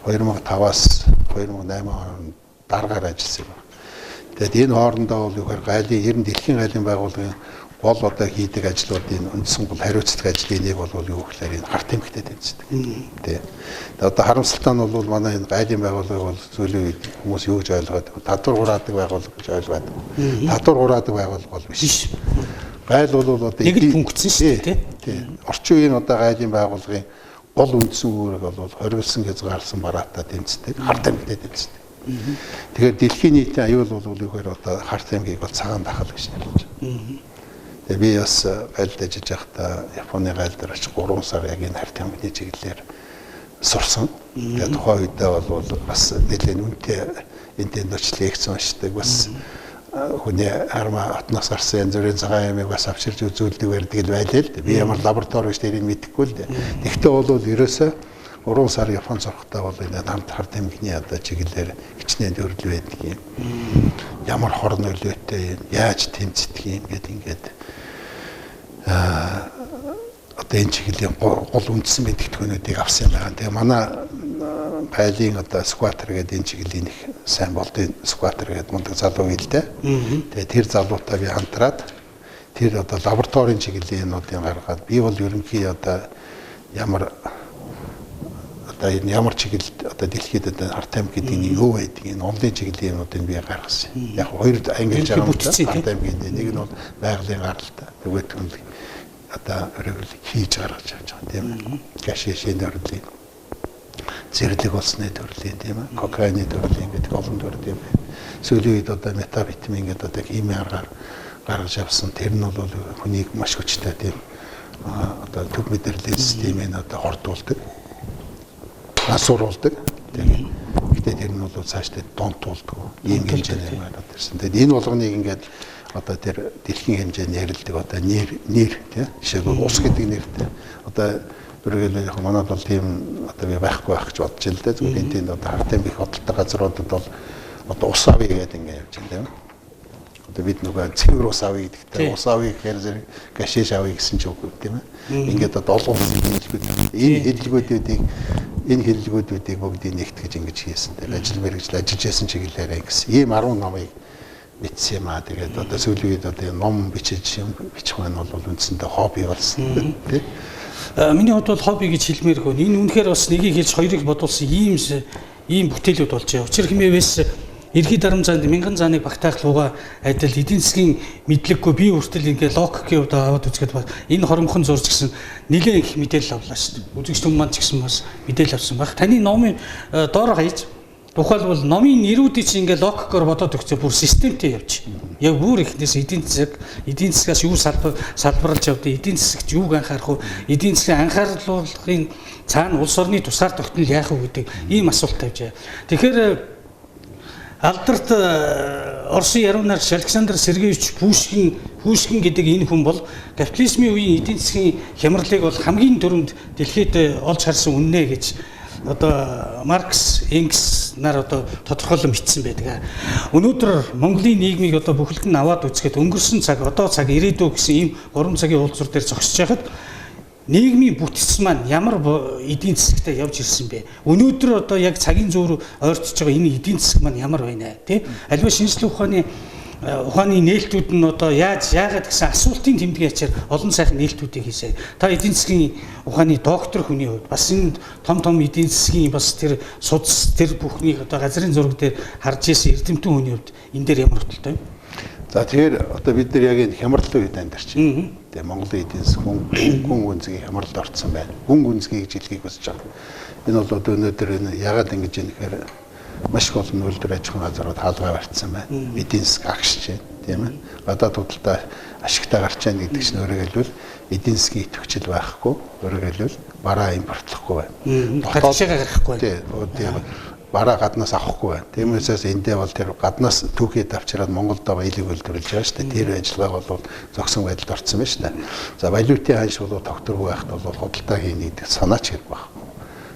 2005-аас 2008 хооронд дараагаар ажилласан юм. Тэгээд энэ хоорондоо бол юугаар гайлын ер нь дэлхийн гайлын байгууллагын гол одоо хийдэг ажлуудын үндсэн гол хариуцлага ажлын нэг бол юу гэхээр энэ харт эмхтэй тэмцдэг. Тэ. Тэгээд одоо харамсалтай нь бол манай энэ гайлын байгууллага бол сүүлийн үед хүмүүс юу гэж ойлгоод татвар хураадаг байгууллага гэж ойлгоод. Татвар хураадаг байгууллага бол биш. Gaйл бол одоо нэг л функцэн шүү дээ тий. Орчин үеийн одоо гайлын байгууллагын гол үндсэн үүрэг бол хоригдсан хязгаарласан бараатаа тэмцдэг, харт эмхтэй тэмцдэг. Тэгэхээр дэлхийн нийтийн аюул бол юугаар одоо харт аймгийг бол цагаан дахал гэж нэрлэж байна. Тэгээ би бас гайлд ажиллаж байхдаа Японы гайл дээр очиж 3 сар яг энэ харт аймгийн чиглэлээр сурсан. Тэгээ тухайн үедээ бол бас нэлээд үнэтэй энэ ночлог лекц уншдаг бас хүний арма отноос гарсан янз бүрийн цагаан аймыг бас авчирч үзүүлдэг байдаг л байлээ л дээ. Би ямар лаборатори гэж тэрийг мэдэхгүй л дээ. Тэгтээ бол ерөөсөө 3 сар Японд сурахтаа бол энэ харт аймгийн одоо чиглэлээр хичнээн төрөл байдаг юм. Ямар хор нөлөөтэй юм, яаж тэмцдэг юм ингээд одоо энэ чиглэлийн гол үндсэн мэдээлэлүүдийг авсан юм байна. Тэгээ манай гайлын одоо скватер гэдэг энэ чиглэлийн их сайн болдын скватер гэдэг мундаг залуу хэлдэг. Тэгээ тэр залуутай би хамтраад тэр одоо лабораторийн чиглэлийнүүдийн гаргаад би бол ерөнхий одоо ямар ямар чиглэлд одоо дэлхийд одоо харт аймаг гэдэг нь юу байдаг энэ онлын чиглэлийнүүдийг би гаргасан. Яг хоёр ангилж байгаа юм харт аймгийн нэг нь бол байгалийн гаралтай. Нөгөөх нь одоо өрөглөг хийж гаргаж авч байгаа тийм ээ. Гашишийн төрлийн зэрлэг болсны төрлийн тийм ээ. Кокаины төрлийн гэдэг олон төр тийм ээ. Сүүлийн үед одоо метавитамин гэдэг одоо химийн аргаар гаргаж авсан. Тэр нь бол хүнийг маш хүчтэй тийм одоо төв мэдрэлийн системийг одоо хордуулдаг. Асууруулдаг. Гэхдээ тэр нь бол цаашдаа донтуулдаг. Ийм хэмжээний байгаад ирсэн. Тэгээд энэ болгоныг ингээд одоо тэр дэлхийн хэмжээнд ярилдаг одоо нэр тийм жишээ нь ус гэдэг нэртэй. Одоо бүргээл яг манайд бол тийм одоо би байхгүй байх гэж бодож байна л да. Зүгээр энэ одоо харт аймгийн хөдөлთა газруудад бол одоо ус авъя гэдэг ингээд явж байна тийм. Одоо бид нөгөө цэвэр ус авъя гэдэгтэй ус авъя гэхээр зэрэг гашиш авъя гэсэн ч үгүй тийм ээ. Ингээд одоо олон энэ хэллэгүүдүүдийг бүгдийг нэгтгэж ингэж хийсэн. Тэр ажил мэргэжил ажиллаж байсан чиглэлээр гэсэн. Ийм 10 номыг бичсэн юм аа. Тэгээд одоо сүүлийн үед одоо ном бичих маань бол үндсэндээ хобби болсон тийм. Миний хувьд бол хобби гэж хэлмээр хөө. Энэ үнэхээр бас нэгийг хэлж хоёрыг бодуулсан ийм бүтээлүүд болж байгаа. Учир хэмээвээс ерхий дарамжаанд мянган зааныг багтаах луга адил эдийн засгийн мэдлэггүй би хүртэл ингээ логикийн хувьд аваад үзгээд байна. Энэ хоромхон зурж гисэн нэлээд их мэдээлэл авлаа шүү дээ. Үзэгч хүмүүс маань ч гэсэн бас мэдээлэл авсан баг. Таны номын доор гаяж Тухайлбал номын нэрүүдийг чи ингээ логикоор бодоод өгчөө бүр системтэй явж. Яг бүр ихнээс эдийн засгаас юу салбарлаж явдгийг, эдийн засагт юуг анхаарах вэ? Эдийн засгийн анхаарлуулгын цаана улс орны тусаар тогтнол яах вэ гэдэг ийм асуулт тавьжээ. Тэгэхээр алдарт Оросын яруу найрагч Александр Сергеевич Пушкин гэдэг энэ хүн бол капитализмын үеийн эдийн засгийн хямралыг бол хамгийн түрүүнд дэлхийд олж харсан үннэ гэж одоо Маркс, Энгельс нар одоо тодорхойлон бичсэн байдаг. Өнөөдөр Монголын нийгмийг одоо бүхэлд нь аваад үзэхэд өнгөрсөн цаг, одоо цаг ирээдүй гэсэн ийм 3 цагийн уулзвар дээр зогсож байхад нийгмийн бүтц маань ямар эдийн засагтай явж ирсэн бэ? Өнөөдөр одоо яг цагийн зүүр ойртож байгаа энэ эдийн засаг маань ямар байна тий? Аливаа шинжлэх ухааны нээлтүүд нь одоо яагаад гэсэн асуултын тэмдгийн ачаар олон сайхан нээлтүүдийг хийсэн. Та эдийн засгийн ухааны доктор хүний хувьд бас энэ том эдийн засгийн бас тэр судас тэр бүхнийг одоо газрын зураг дээр харж ирсэн эрдэмтэн хүний хувьд энэ дээр ямар утгатай вэ? За тэгэхээр одоо бид нар яг энэ хямралын үед амьдарч байна. Тэгээ Монголын эдийн засаг гүн гүнзгий хямралд орсон байна. Гүн гүнзгий гэж хэлхийг хүсэж байгаа. Энэ бол одоо өнөөдөр энэ яагаад ингэж юм гэхээр маш их олон үйлдвэр аж ахуйн газрууд хаалгаа барьсан байна. Эдийн засаг агшиж байна, тийм ээ. Гадаад худалдаа ашигтай гарч байна гэдэг чинь өөрөөр хэлбэл эдийн засгийн идэвхжил байхгүй, өөрөөр хэлбэл бараа импортлохгүй байна. Гадаашаа гарахгүй. Тийм. Бараа гаднаас авахгүй байна. Тиймээс эндээ бол тэр гаднаас түүхийд авчираад Монголд баялаг үйлдвэрлэж байгаа шүү дээ. Тэр ажиллагаа бол зогсон байдалд орсон байна шүү дээ. За валютын ханш бол тогтворгүй байхад бол худалдаа хийнэ гэдэг санаач хэрэг байхгүй.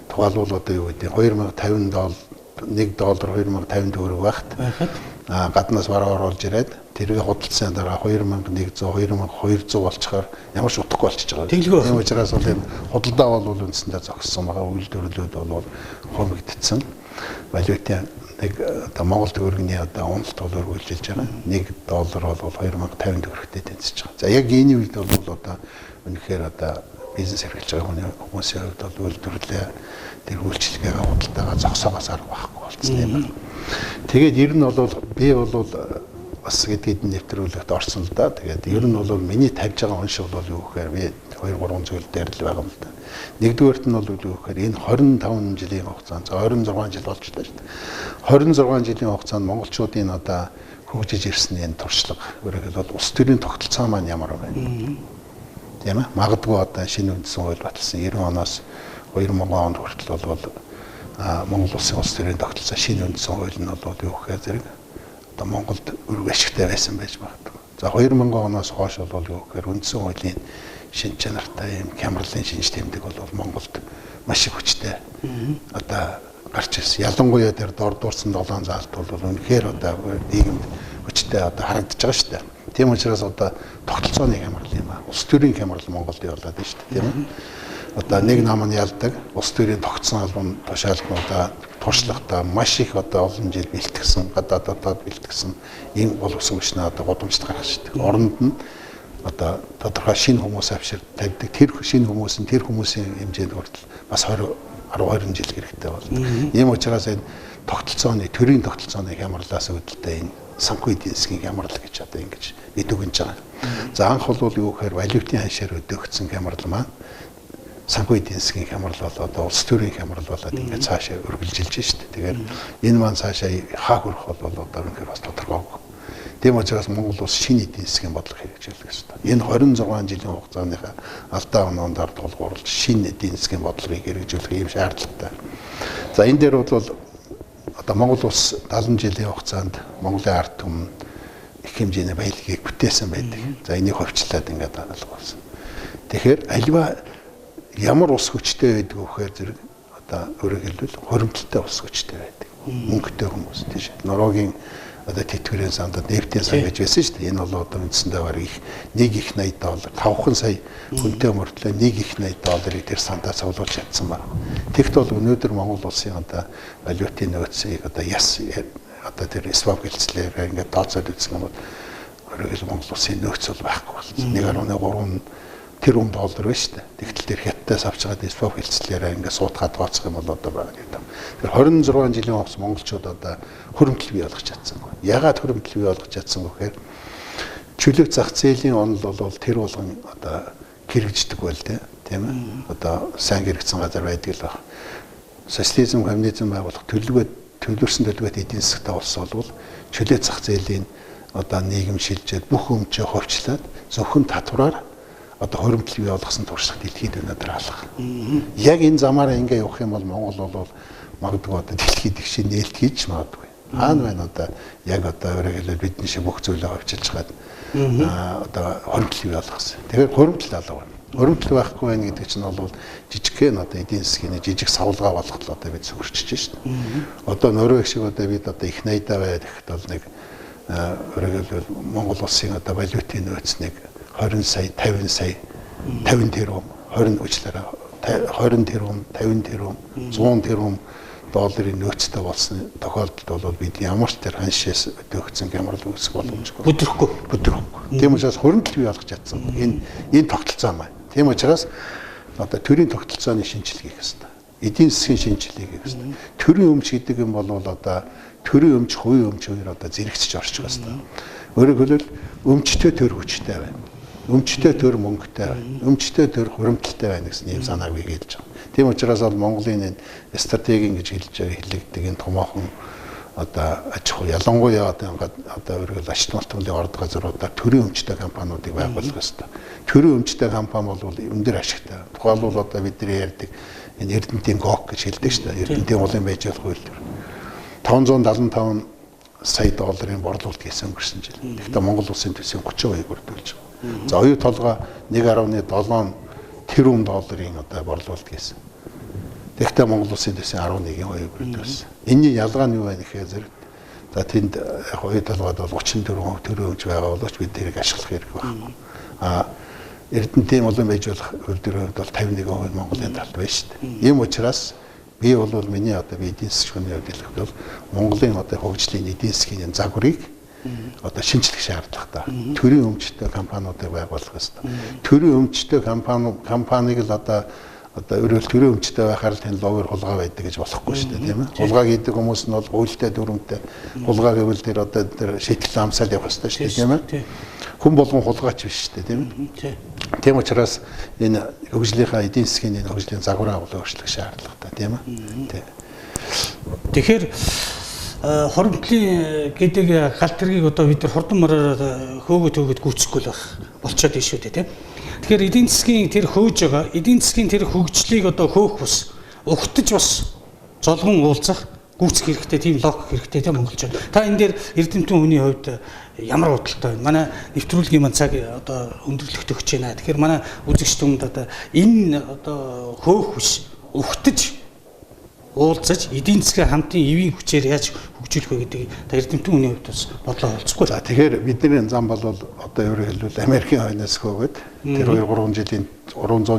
Тухайлбал одоо юу гэдэг 2050 доллар $1 2050 төгрөг байхад гаднаас бараа оруулж ирээд тэргээ худалдсан дараа 2100 2200 болчихоор ямар ч утгагүй болчихж байгаа. Тийм учраас бол энэ худалдаа бол үндсэндээ зогссон байгаа. Үйлдвэрлэлүүд бол хомигдсон. Валютын нэг одоо Монгол төгрөгийн одоо уналт бол үргэлжилж байгаа. $1 бол 2050 төгрөгтэй тэнцэж байгаа. За яг энэ үед бол одоо үнэхээр одоо бизнес эрхэлж байгаа хүмүүсийн хувьд бол үйлдвэрлэлээ тэр үйлчлэгээ худалдаагаа зогсоогоос арга байхгүй болсон юм байна. Тэгээд ер нь бол би бол бас гэдгийг нэвтрүүлэгт орсон л да. Тэгээд ер нь бол миний тавьж байгаа уншиг бол юу гэхээр би 2-3 зүйл дээр л байгаа юм л да. Нэгдүгээрт нь бол юу гэхээр энэ 25 жилийн хугацаанд 26 жил болж байна шүү дээ. 26 жилийн хугацаанд монголчуудын одоо хөгжиж ирсэн энэ туршлага өөрөөр хэлбэл улс төрийн тогтолцоо маань ямар байна? Тийм ээ. Магадгүй одоо шинэ үндсэн хууль баталсан 90 оноос 2000 онд хүртэл бол Монгол улсын улс төрийн тогтолцоо шинэ үндсэн хууль нь бол юу гэхээр зэрэг одоо Монголд өргө ашигтай байсан байж магадгүй. За 2000 оноос хойш бол юу гэхээр үндсэн хуулийн шинж чанартай юм хямралын шинж тэмдэг бол Монголд маш их хүчтэй одоо гарч ирсэн. Ялангуяа тэр дордуурсан долоон заалт бол үнэхээр одоо нийгэмд хүчтэй одоо харагдаж байгаа шүү дээ. Тийм учраас одоо тогтолцооны хямрал юм аа. Улс төрийн хямрал Монголд явуулаад байна шүү дээ, тийм ээ. Одоо нэг нам нь ялдаг, улс төрийн тогтсон албан тушаалтнуудаа туршлагатай маш их одоо олон жил бэлтгэсэн, гадаадад бэлтгэсэн ийм боловсон хүчнээ одоо годамжид гаргаж шүү дээ. Оронд нь одоо тодорхой шинэ хүмүүс авшир тавьдаг. Тэр шинэ хүмүүс нь тэр хүмүүсийн хэмжээнд хүртэл бас 10-20 жил хэрэгтэй болно. Ийм учраас энэ тогтолцооны төрийн тогтолцооны хямралаас үүдэлтэй энэ санхүү эдийн засгийн хямрал гэж одоо ингэж бид үгэнж байгаа. За анх бол юу гэхээр валютын ханшаар өдөөгдсөн хямрал маань санхүү эдийн засгийн хямрал болоод одоо улс төрийн хямрал болоод ингээд цаашаа үргэлжилж шүү дээ. Тэгэхээр энэ маань цаашаа хаа хүрэх бол одоо үнэхээр бас тодорхойгүй. Тийм учраас Монгол улс шинэ эдийн засгийн бодлого хэрэгжүүлэх ёстой. Энэ 26 жилийн хугацааныхаа алдаа оноондор тулгуурлаж шинэ эдийн засгийн бодлогыг хэрэгжүүлэх юм шаардлагатай. За энэ дээр бол одоо Монгол улс 70 жилийн хугацаанд Монголын ард түмэн их хэмжээний баялагийг бүтээсэн байдаг. За энийг ховчлаад ингээд алга болсон. Тэгэхээр альва ямар ус хүчтэй байдаг вэ гэхээр зэрэг одоо өөрөөр хэлбэл хоримтлалтай ус хүчтэй байдаг. Мөнгөтэй хүмүүс тийш. Норвегийн одоо тэтгэврийн сандад нефтийн сан гэж байсан шүү дээ. Энэ бол одоо үндсэндээ бараг их $1.80 5хан сая хүнтэй мөртлөө $1.80 тэр сандаа цуглуулж чадсан байна. Тэгт бол өнөөдөр Монгол улсын одоо валютын нөөцийг одоо яс одоо тэр swap хэлцлээр ингээд тооцоод үзсэн юм бол өөрөөр Монгол улсын нөөц бол байхгүй болсон. 1.3 тэрбум доллар байна шүү дээ. Тэгтэл тэр хятадаас авч байгаа swap хэлцлээр ингээд суудгаад тооцох юм бол одоо байна гэдэг. Тэр 26 жилийн хугацаанд монголчууд одоо хөрөмтөл бий болгож чадсангүй. Ягаад хөрөмтөл бий болгож чадсан вэ гэхээр чөлөө зах зээлийн онол бол тэр болгон одоо хэрэгждэг байл тийм ээ. Одоо сайн хэрэгцсэн газар байдаг л баг. Социализм, коммунизм байгуулах төлөвлөсөн төлөвөд эдийн засгт улс бол чөлөө зах зээлийн одоо нийгэм шилжээд бүх өмчөө ховчлаад зөвхөн татвараар одоо хуримтлал бий болгосон туршлагад дэлхийд өнөөдөр алах. Яг энэ замаараа ингээ явах юм бол Монгол бол магадгүй одоо дэлхийд их шиг нээлт хийж магадгүй. Хаана байна одоо яг одоо өөрөөр хэлбэл бидний шиг бүх зүйлээ ховчилж хаад одоо хуримтлал бий болгосон. Тэгэхээр хуримтлал алга байна. Хуримтлал байхгүй байх гэдэг чинь бол жижигхэн одоо эдийн засгийн жижиг савлгаа болгохлоо одоо бид сүрчиж шин. Одоо Норвег шиг одоо бид одоо их найдаа байх бол нэг өөрөөр хэлбэл Монгол улсын одоо валютын нөөц нэг 20 сая 50 сая 50 тэрбум 20 уучлаарай 20 тэрбум 50 тэрбум 100 тэрбум долларын нөөцтэй болсон тохиолдолд бол бид ямар ч тэр ханшаас өдөөгцөн гямрал үүсэх боломжгүй. Бүдрэхгүй. Тийм учраас хуримтлал бий болгож чадсан. Энэ тогтолцоо маань. Тийм учраас одоо төрийн тогтолцооны шинжилгээ хийх хэрэгтэй. Эдийн засгийн шинжилгээ хийх хэрэгтэй. Төрийн өмч гэдэг юм бол одоо төрийн өмч, хувийн өмч хоёр одоо зэрэгцэж орчих хэрэгтэй. Өөрөөр хэлбэл өмчтэй төр хүчтэй байна. Өмчтэй төр мөнгөтэй байна. Өмчтэй төр хуримтлалтай байна гэсэн ийм санааг би хэлж байгаа. Тийм учраас бол Монголын энэ стратегийн гэж хэлэгддэг энэ томоохон одоо аж ахуй ялангуяа одоо өөрөөр ач тултмын орд газруудаар төрийн өмчтэй компаниудыг байгуулах хэрэгтэй. Төрийн өмчтэй компани бол өндөр ашигтай. Тухайлбал одоо бидний ярьдаг энэ Эрдэнэтийн ГОК гэж хэлдэг шүү дээ. Эрдэнэтийн улын байж болох үйлдвэр. 575 сая долларын борлуулалт хийсэн өнгөрсөн жил. Гэхдээ Монгол улсын төсвийн 30% бүрдүүлж байгаа. За оюу толгой 1.7 тэрбум долларын одоо борлуулалт хийсэн. Тэгэхдээ Монгол улсын төсвийн 11% бүрдүүлсэн. Энийн ялгаа нь юу вэ гэхээр зэрэг за тэнд яг оюу толгойд бол 34% төрийн өмч байгаа боловч бид тэрийг ашиглах хэрэг байна. Эрдэнэтийн улын байж болох үйлдвэрүүд бол 51% Монголын талд байна шүү дээ. Ийм учраас би бол миний одоо эдийн засгийн хувьд хэлэх бол Монголын одоо хөгжлийн эдийн засгийн загварыг одоо шинжлэх шаардлагатай. Төрийн өмчтэй компаниудыг байгуулах хэрэгтэй. Төрийн өмчтэй компаниг л одоо өөрөөр төрийн өмчтэй байхаар тань логер хулгай байдаг гэж болохгүй шүү дээ, тийм ээ. Хулгай гэдэг хүмүүс нь бол хуультай дүрмтэй хулгай гэвэл тэр одоо тэр шийтгэл амсаад явах хэрэгтэй шүү дээ, тийм ээ. Хүн болгон хулгайч биш шүү дээ, тийм ээ. Тийм учраас энэ хөгжлийнхаа эдийн засгийн энэ хөгжлийн загвараа өөрчлөх шаардлагатай, тийм ээ. Тэгэхээр хуримтлалын гэдэг галт тэргийг одоо бид нар хурдан мороор хөөгд гүйцэхгүй л болчиход шүү дээ, тийм. Тэгэхээр эдийн засгийн тэр хөөж байгаа эдийн засгийн тэр хөгжлийг одоо хөөх бус ухтаж бас золгон уулзах гүйцэх хэрэгтэй, тийм логик хэрэгтэй тийм монголчууд. Та энэ дээр эрдэмтэн хүний хувьд ямар бодолтой байна? Манай нэвтрүүлгийн маань цаг одоо өндөрлөгт өгч байна. Тэгэхээр манай үзэгч түмэнд одоо энэ одоо хөөх бус ухтаж уулзаж эдийн засгийн хамтын эвийн хүчээр яаж хөгжүүлэх вэ гэдэг та эрдэмтэн хүний хувьд бас бодлоо олцохгүй. За тэгэхээр бидний зам бол одоо өөрөөр хэлбэл Америкийн хойноос хөөгд тэр 300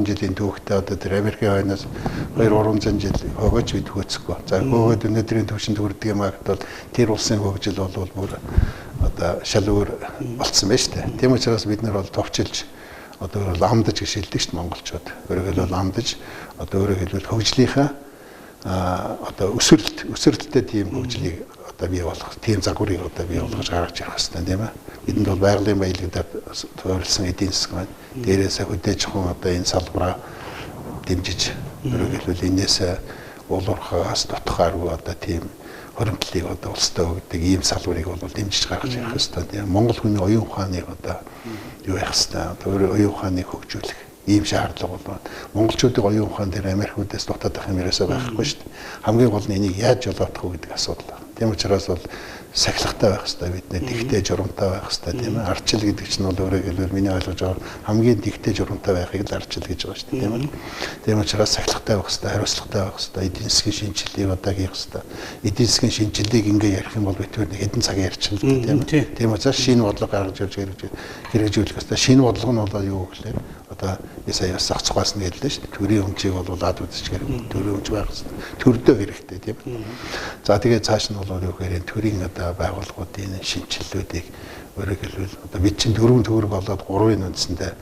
жилийн түүхтэй одоо тэр Америкийн хойноос 200-300 жил хөөгөж бид хөөцөхгүй. За хөөгд өнөөдрийн төвшөнд хүрдэг юм аа гэвэл тэр улсын хөгжил бол бүр одоо шал өөр болцсон байна шүү дээ. Тийм учраас бид нар бол товчилж одоо ламдаж гэж хэлдэг шүү дээ монголчууд. Өөрөөр хэлбэл ламдаж одоо өөрөөр хэлбэл хөгжлийнхаа одоо өсвөрлөлттэй тийм хөгжлийг одоо бий болгох, тийм загварыг одоо бий болгож гаргаж ирэх хэрэгтэй тийм ээ. Бидэнд бол байгалийн баялагаар төвөрлсөн эдийн засаг байна. Дээрээс хөдөөж хүн одоо энэ салбараа дэмжиж өргөлөл энээс уулуурхаас дотохааргүй одоо тийм хуримтлалыг одоо улстай өгдөг ийм салбарыг бол дэмжиж гаргаж ирэх хэрэгтэй тийм. Монгол хүний оюун ухааныг одоо юу яах хэрэгтэй, одоо оюун ухааныг хөгжүүлэх ийм шаардлага бол монголчуудын оюун ухаан дээр Америкуудаас дутаадах юм ерөөсөө байхгүй шүү дээ. Хамгийн гол нь энийг яаж жолоодох вэ гэдэг асуудал байна. Тийм учраас бол сахилгатай байх хэрэгтэй бид нэ дэгтэй журамтай байх хэрэгтэй тийм ээ. Ардчил гэдэг чинь бол өөрөөр хэлбэл миний ойлгож байгаа хамгийн дэгтэй журамтай байхыг л ардчил гэж байгаа шүү дээ тийм ээ. Тийм учраас сахилгатай байх хэрэгтэй, хариуцлагатай байх хэрэгтэй, эдийн засгийн шинжилгээг одоо хийх хэрэгтэй. Эдийн засгийн шинжилгээг ингээ ярих юм бол бид хэдэн цаг ярьчихна л тийм ээ. Тийм учраас шинэ бодлого гаргаж ирж хэрэгжүүлэх хэрэгтэй. Шинэ бодлого нь бол юу гэхээр одоо сая сах цугаас нь хэллээ шүү дээ. Төрийн өмчийг бол ад үзэж хэрэг төрийн өмч байх хэрэгтэй. Төрдөө хэрэгтэй тийм ээ. За тэгээд цааш нь бол юу гэхээр төрийн одоо байгууллагуудын шинжилгэүүдийг өөрөөр хэлбэл одоо бид чинь 4 төгрөг болоод 3-ын үндсэндээ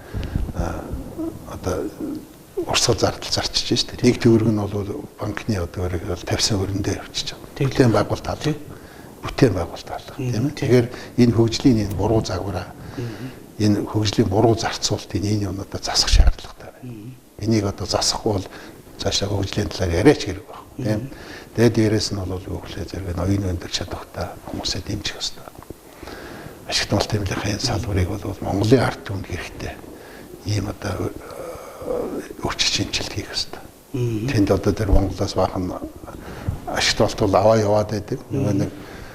одоо урсгал зардал зарчиж шүү дээ. Нэг төгрөг нь бол банкны одоо өөрөөр хэлбэл тавьсан хөрөндөө явчихж байгаа. Бүтээн байгуулалт алга. Бүтээн байгуулалт алга тийм ээ. Тэгэхээр энэ хөгжлийн энэ буруу загвараа энэ хөгжлийн буруу зарцуултын энэ юмудаа засах шаардлагатай байна. Энийг одоо засахгүй бол цаашаа хөгжлийн талаар яриач хэрэг баг. Тийм. Тэгээд дээрэс нь бол юу гэхлээр зэрэг ноён өндөр чадвартай хүмүүсээ дэмжих хэрэгтэй. Ашигт мал тэмлэхийн салбарыг бол Монголын ард түмэнд хэрэгтэй. Ийм одоо өөрчлөлт шинжилт хийх хэрэгтэй. Тэнд одоо тэр Монголоос баахан ашигт болтол аваа яваад байдаг. Нэг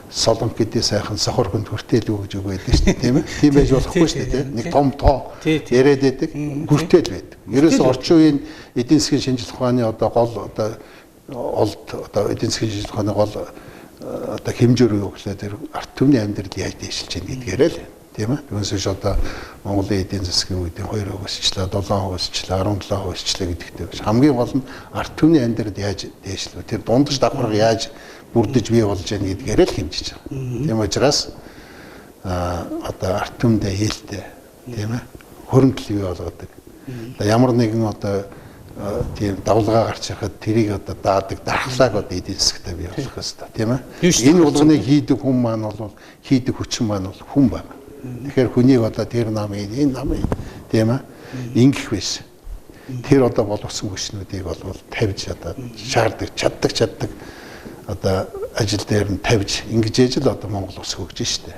солонг гэдэг сайхан сохор хүнд хүртэл үү гэж үг байдаг шүү дээ, тийм ээ. Тийм байж болохгүй шүү дээ, тийм. Нэг том тоо яриад байдаг, хүртэл байдаг. Ерөөсөө орчин үеийн эдийн засгийн шинжилгээ ухааны одоо гол одоо эдийн засгийн шинжилгээ ухааны гол одоо хэмжээр юу гэхлээр тэр ард түмний амьдрал яаж дэвшилж байна гэдгээрээ л тийм ээ. Түүнээс одоо Монголын эдийн засгийн үеийн 2% өсчлээ, 7% өсчлээ, 17% өсчлээ гэдэгтэй биш. Хамгийн гол нь ард түмний амьдрал яаж дэвшлээ. Тэр дундаж давхарга яаж бүрдэж бий болж байна гэдгээрээ л хэмжиж байгаа. Тийм учраас одоо ард түмдээ ээлтэй тийм ээ хөрөнгөл бий болгодог. Ямар нэгэн одоо тийм давлгаа гарч яхад тэрийг одоо даадаг дархлааг одоо эдийн засгтаа бий болгох хэрэгтэй тийм ээ. Энэ болгоныг хийдэг хүн маань бол хийдэг хүчин маань бол хүн байна. Тэгэхээр хүнийг одоо тэр намын энэ намын тийм ээ ингэх биш. Тэр одоо боловсон хүчнүүдийг бол тавьж одоо шаарддаг чаддаг одоо ажил дээр нь тавьж ингэж ээж л одоо Монгол ус хөгжиж штэ.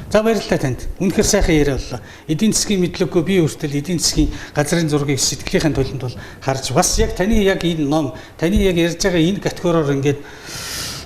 За баярлалаа танд. Үнэхээр сайхан яриа боллоо. Эдийн засгийн мэдлэггүй би өөртөө эдийн засгийн газрын зургийг сэтгэлийнхэн төлөнд бол харж бас яг таны яг энэ ном, таны яг ярьж байгаа энэ категориор ингээд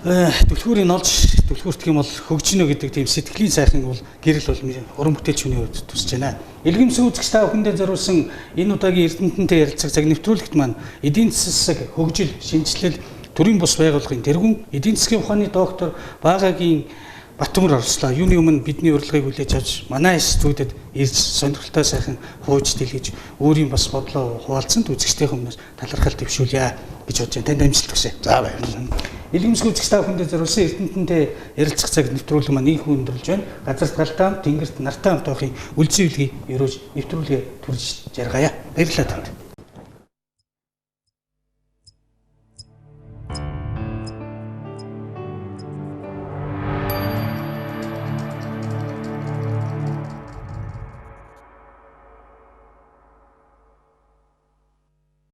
түлхүүрийг олж түлхүүртэх юм бол хөгжинө гэдэг тийм сэтгэлийн сайхан бол гэрэл бол уран бүтээлч хүний хувьд тусч байна. Илгэмсэн үзэгч та бүхэндээ зориулсан энэ удаагийн Эрдэнэтэнтэй ярилцах цаг нэвтрүүлэгт маань эдийн засаг хөгжил, шинжилэл, төрийн бус байгууллагын тэргүүн эдийн засгийн ухааны доктор Багагийн Батөмөр орслоо. Юуны өмнө бидний урилгыг хүлээж авч манай студид ирж сонирхолтой сайхан хууж дэлгэж өөрийн бас бодлоо хуваалцсан үзэгчдийн өмнөөс талархал төвшүүлье гэж бодож байна. Танд амжилт хүсье. За баярлалаа. Илгэмсгүй үзэгч та бүхэндээ зориулсан Эрдэнэтэнтэй ярилцах цаг нэвтрүүлэг маань их өндөрлж байна. Газарт галтаам тэнгэрт нартай хамт байхын үлзий үлгийг өрөөж нэвтрүүлгээ төрж жаргая. Баярлалаа танд.